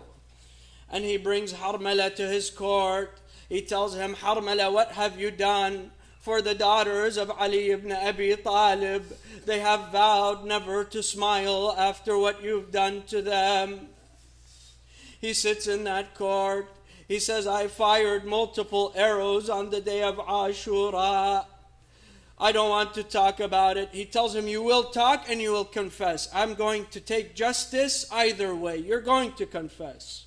And he brings Harmala to his court. He tells him, Harmala, what have you done for the daughters of Ali ibn Abi Talib? They have vowed never to smile after what you've done to them. He sits in that court. He says, I fired multiple arrows on the day of Ashura. I don't want to talk about it. He tells him, you will talk and you will confess. I'm going to take justice either way. You're going to confess.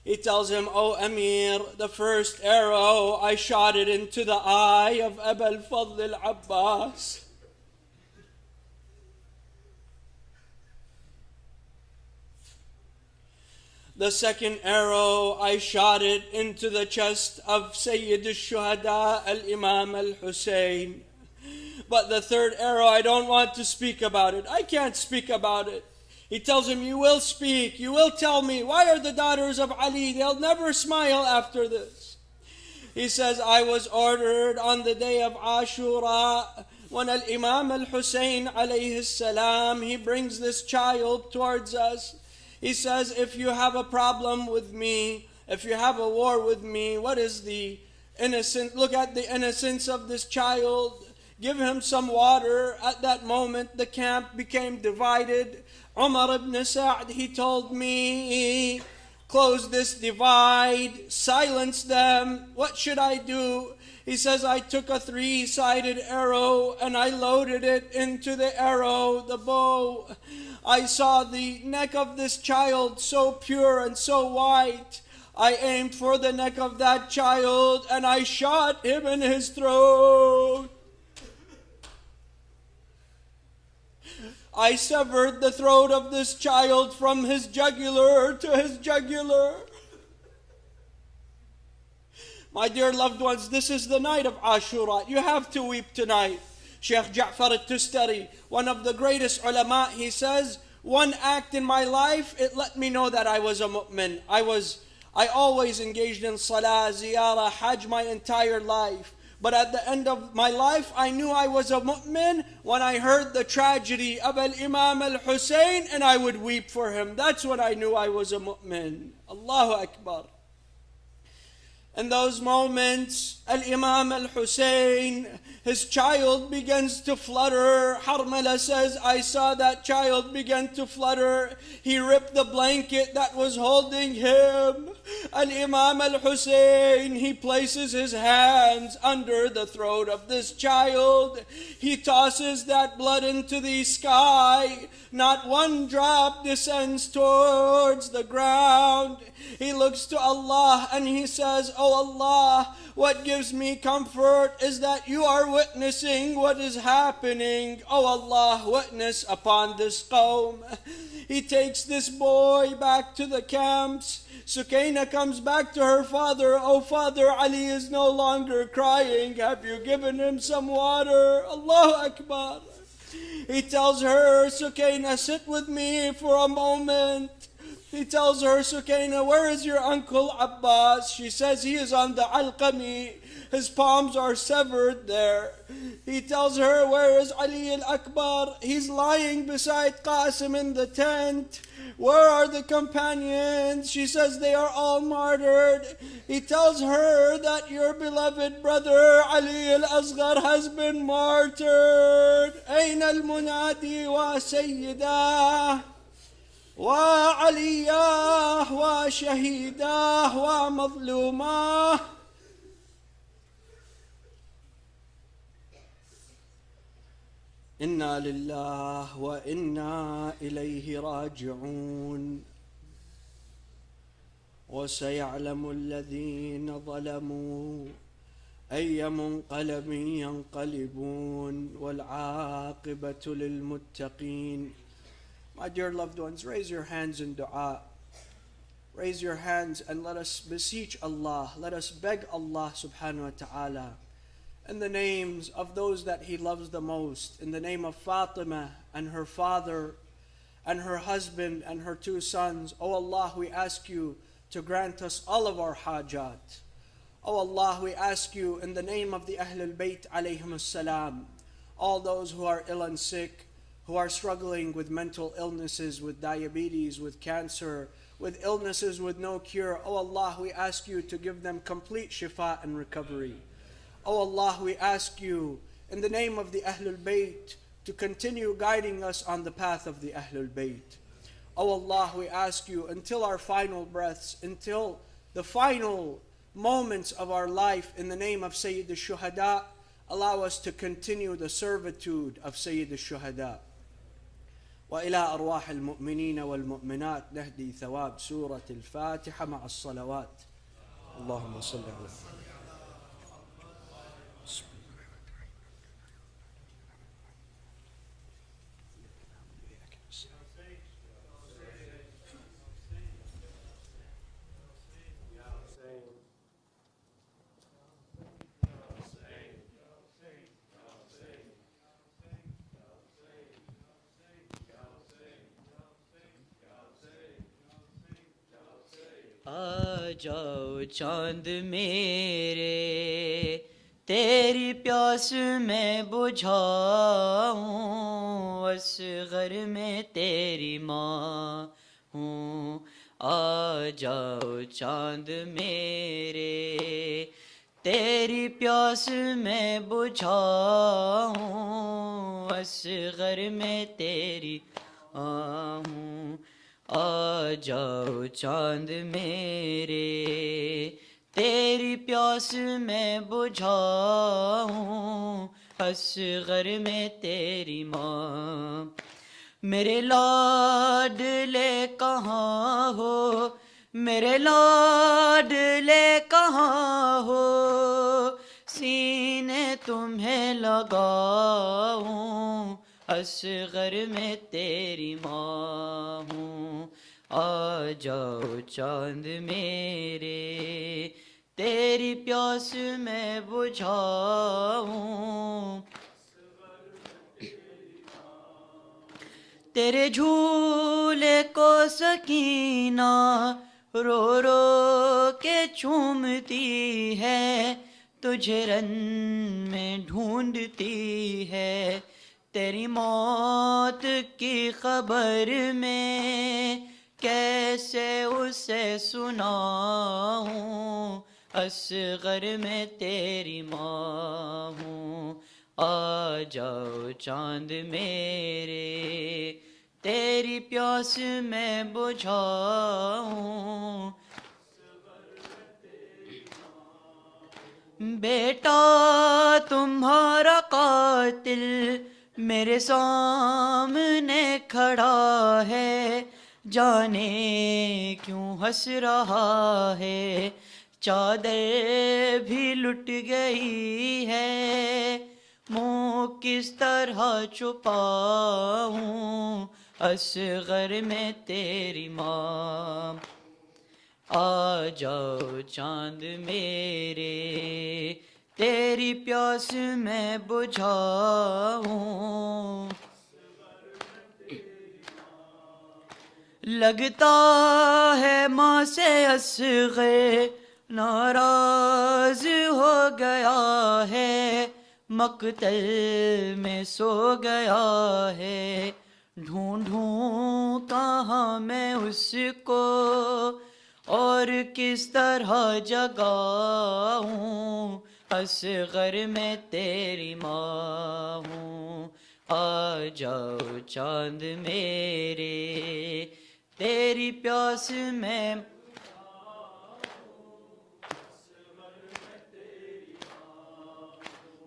He tells him, O Amir, the first arrow, I shot it into the eye of Abu al-Fadl al-Abbas. The second arrow, I shot it into the chest of Sayyid al-Shuhada, al-Imam al-Hussein. But the third arrow, I don't want to speak about it. I can't speak about it. He tells him, you will speak, you will tell me. Why are the daughters of Ali? They'll never smile after this. He says, I was ordered on the day of Ashura, when al-Imam al-Hussein alayhi salam, he brings this child towards us. He says, if you have a problem with me, if you have a war with me, what is the innocent? Look at the innocence of this child. Give him some water. At that moment, the camp became divided. Umar ibn Sa'd, he told me, close this divide, silence them. What should I do? He says, I took a 3-sided arrow and I loaded it into the arrow, the bow. I saw the neck of this child so pure and so white. I aimed for the neck of that child and I shot him in his throat. I severed the throat of this child from his jugular to his jugular. My dear loved ones, this is the night of Ashura. You have to weep tonight. Sheikh Ja'far al-Tustari, one of the greatest ulama, he says, one act in my life, it let me know that I was a mu'min. I always engaged in salah, ziyarah, hajj my entire life. But at the end of my life, I knew I was a mu'min when I heard the tragedy of al-Imam al-Hussein and I would weep for him. That's when I knew I was a mu'min. Allahu Akbar. In those moments, al-Imam al-Hussein, his child begins to flutter. Harmala says, I saw that child begin to flutter. He ripped the blanket that was holding him. Al-Imam al-Hussein, he places his hands under the throat of this child. He tosses that blood into the sky. Not one drop descends towards the ground. He looks to Allah and he says, "Oh Allah, what gives me comfort is that you are witnessing what is happening. Oh Allah, witness upon this qawm." He takes this boy back to the camps. Sukaina comes back to her father. "Oh Father, Ali is no longer crying. Have you given him some water?" Allahu Akbar. He tells her, "Sukaina, sit with me for a moment." He tells her, "Sukaina, where is your uncle Abbas?" She says, "He is on the Alqami. His palms are severed there." He tells her, "Where is Ali al-Akbar?" "He's lying beside Qasim in the tent." "Where are the companions?" She says, "They are all martyred." He tells her that your beloved brother Ali al-Asghar has been martyred. أين المنادي وسيداه وعلياه وشهيداه ومظلوماه. إنا لله وإنا إليه راجعون. وسيعلم الذين ظلموا أي منقلب ينقلبون والعاقبة للمتقين. My dear loved ones, raise your hands in dua. Raise your hands and let us beseech Allah. Let us beg Allah subhanahu wa ta'ala in the names of those that He loves the most, in the name of Fatima and her father and her husband and her two sons. Oh Allah, we ask you to grant us all of our hajat. Oh Allah, we ask you in the name of the Ahlul Bayt alayhim as-salam, all those who are ill and sick, who are struggling with mental illnesses, with diabetes, with cancer, with illnesses with no cure. Oh Allah, we ask you to give them complete shifa and recovery. Oh Allah, we ask you in the name of the Ahlul Bayt to continue guiding us on the path of the Ahlul Bayt. Oh Allah, we ask you until our final breaths, until the final moments of our life, in the name of Sayyid al-Shuhada, allow us to continue the servitude of Sayyid al-Shuhada. وإلى أرواح المؤمنين والمؤمنات نهدي ثواب سورة الفاتحة مع الصلوات. اللهم صل على आ जाओ चांद मेरे तेरी प्यास मैं बुझाऊं असगर में तेरी माँ हूँ आ जाओ चांद मेरे तेरी प्यास मैं बुझाऊं असगर में तेरी हूँ आ जाओ चांद मेरे तेरी प्यास मैं बुझाऊं असगर में तेरी माँ मेरे लाडले कहाँ हो मेरे लाडले कहाँ हो सीने तुम्हें लगाऊं असगर में तेरी माँ हूँ आ जाओ चांद मेरे तेरी प्यास मैं बुझाऊं तेरे झूले को सकीना रो रो के चूमती है तुझे रन में ढूंढती है तेरी मौत की खबर में कैसे उसे सुनाऊं असगर में तेरी माँ हूँ आ जाओ चांद मेरे तेरी प्यास मैं बुझाऊं बेटा तुम्हारा कातिल मेरे सामने खड़ा है जाने क्यों हंस रहा है, चादर भी लुट गई है, मुँह किस तरह छुपाऊं असगर में तेरी माँ। आ जाओ चांद मेरे, तेरी प्यास मैं बुझाऊं। लगता है माँ से असग़र नाराज हो गया है, मक़तल में सो गया है, ढूंढूं कहाँ मैं उसको और किस तरह जगाऊं असग़र में तेरी माँ हूँ। आ जाओ चांद मेरे, तेरी प्यास में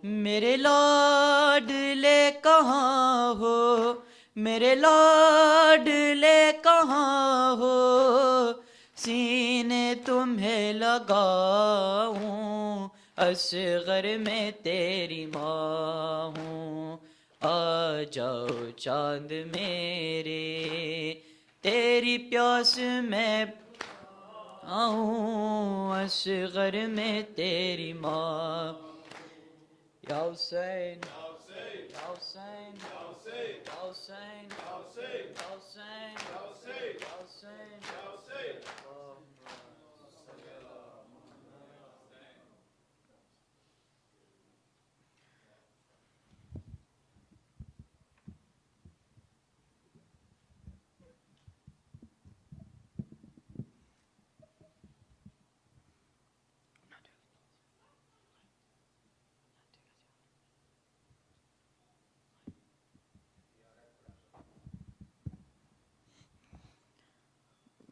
मेरे लाडले कहाँ हो, मेरे लाडले कहाँ हो, सीने तुम्हें लगाऊं असग़र में तेरी माँ हूँ। आ जाओ चांद मेरे, तेरी प्यास में आऊं असग़र में तेरी माँ। या हुसैन, या हुसैन, या हुसैन, या हुसैन, या हुसैन, या हुसैन, या हुसैन, या हुसैन, या Hussain.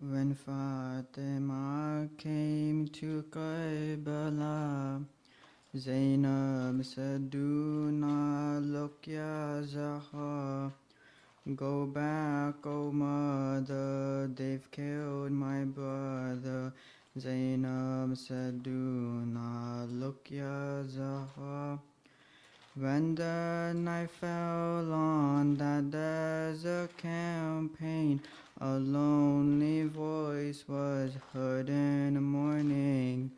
When Fatima came to Karbala, Zainab said, "Do not look, Ya Zahra. Go back, O mother, they've killed my brother." Zainab said, "Do not look, Ya Zahra." When the night fell on that desert campaign, a lonely voice was heard in the morning.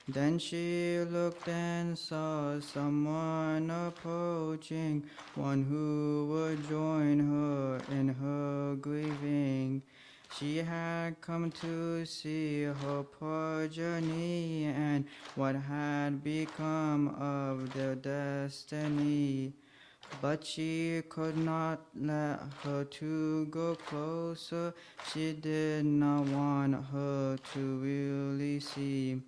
Then she looked and saw someone approaching, one who would join her in her grieving. She had come to see her progeny and what had become of their destiny. But she could not let her two go closer. She did not want her to really see.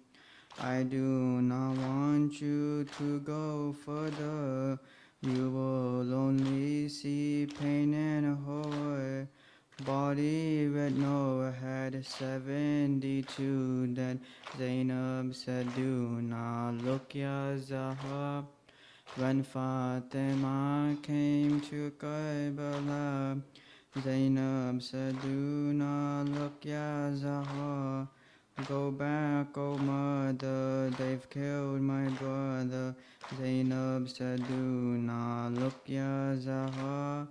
"I do not want you to go further. You will only see pain and horror." Body with no head, 72 dead. Zainab said, "Do not look, Ya Zahra." When Fatima came to Karbala, Zainab said, "Do not look, Ya Zahra. Go back, O mother, they've killed my brother." Zainab said, "Do not look, Ya Zahra.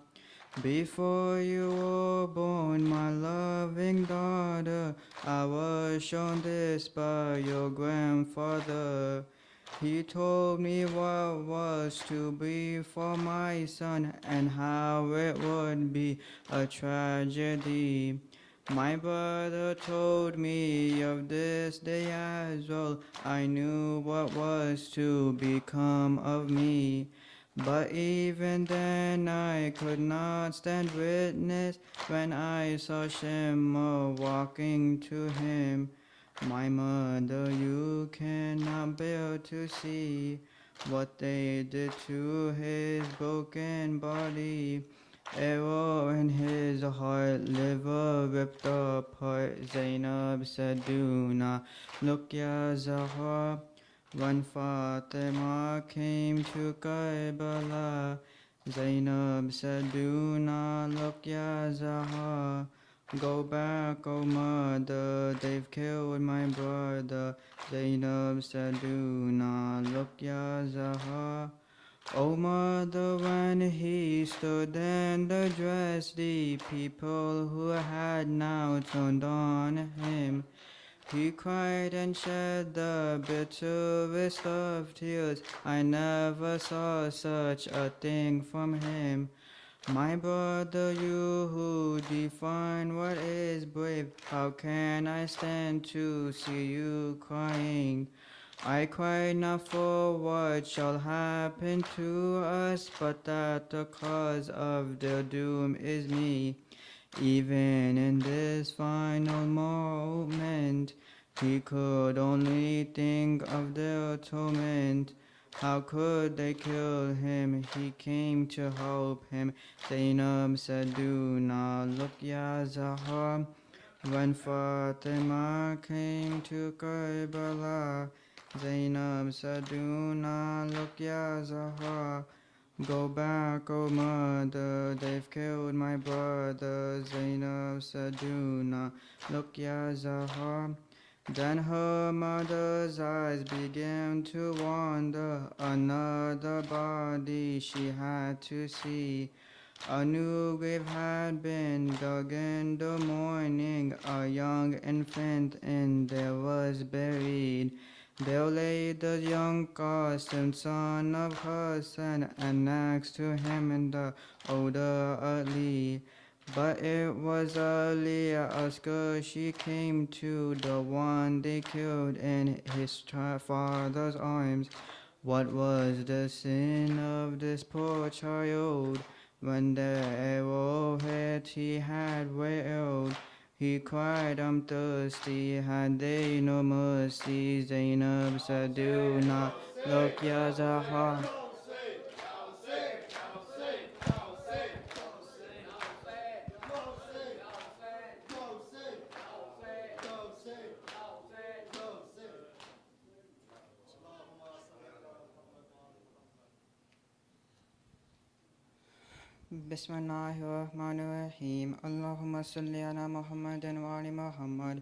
Before you were born, my loving daughter, I was shown this by your grandfather. He told me what was to be for my son and how it would be a tragedy. My brother told me of this day as well. I knew what was to become of me. But even then I could not stand witness when I saw Shema walking to him. My mother, you cannot bear to see what they did to his broken body. Arrow in his heart, liver ripped apart." Zainab said, "Do not look, Ya Zahra." When Fatima came to Karbala, Zainab said, "Do not look, Ya Zahra. Go back, oh mother, they've killed my brother. Zainab said, do not look, Ya Zahra. O mother, when he stood and addressed the people who had now turned on him, he cried and shed the bitterest of tears. I never saw such a thing from him. My brother, you who define what is brave, how can I stand to see you crying? I cry not for what shall happen to us, but that the cause of their doom is me. Even in this final moment, he could only think of their torment. How could they kill him? He came to help him. Zainab said, do not look, Ya Zahra. When Fatima came to Karbala, Zainab said, do not look, Ya Zahra. Go back, O mother, they've killed my brother. Zainab said, do not look, Ya Zahra. Then her mother's eyes began to wander. Another body she had to see. A new grave had been dug in the morning. A young infant in there was buried. There lay the young Qasim, son of Hassan, and next to him the older Ali. But it was Aliya Askar she came to, the one they killed in his father's arms. What was the sin of this poor child? When the arrowhead he had wailed, he cried, I'm thirsty, had they no mercy? Zainab said, do not look, Ya Zahra. بسم الله الرحمن الرحيم اللهم صل على محمد وعلى محمد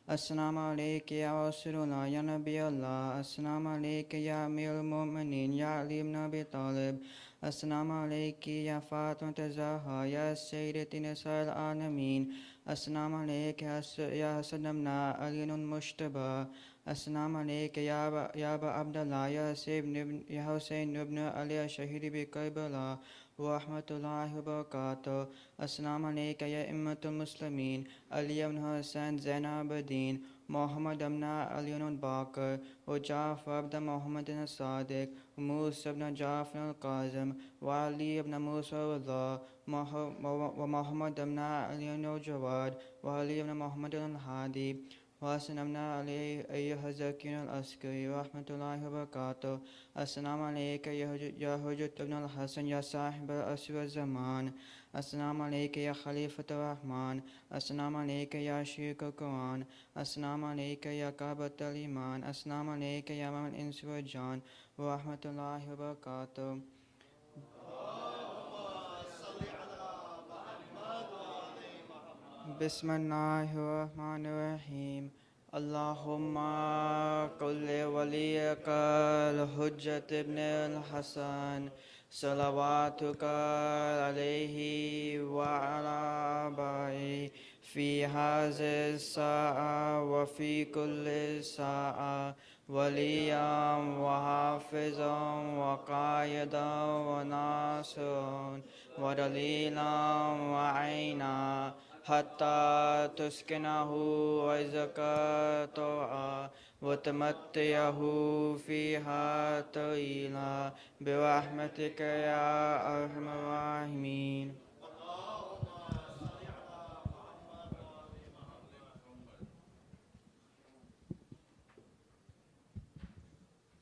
السلام عليك يا رسول الله يا نبي الله السلام عليك يا أمير المؤمنين يا علي بن أبي طالب السلام عليك يا فاطمة الزهراء يا سيدة نساء العالمين السلام عليك يا حسن بن علي المجتبى السلام عليك يا أبا عبد الله يا حسين بن علي الشهيد بكربلاء ورحمة الله وبركاته السلام عليك يا إمة المسلمين علي بن حسين زين العابدين محمد بن علي الباقر وجعفر بن محمد الصادق وموسى بن جعفر القاسم وعلي بن موسى الرضا ومحمد بن علي الجواد وعلي بن محمد الهادي وحسن بن علي أيها الزكي العسكري ورحمة الله وبركاته السلام عليك يا حجة بن الحسن يا صاحب الأسر والزمان السلام عليك يا خليفة الرحمن السلام عليك يا شيخ القرآن السلام عليك يا كعبة الإيمان السلام عليك يا من الإنس والجان ورحمة الله وبركاته بسم الله الرحمن الرحيم اللهم قل وليك الحجة ابن الحسن صلواتك عليه وعلى آبائه في هذه الساعة وفي كل ساعة وليا وحافظا وقائدا وناصرا ودليلا وعينا حتى تسكنه عزك طوعا وتمتعه فيها طويلا برحمتك يا أرحم الراحمين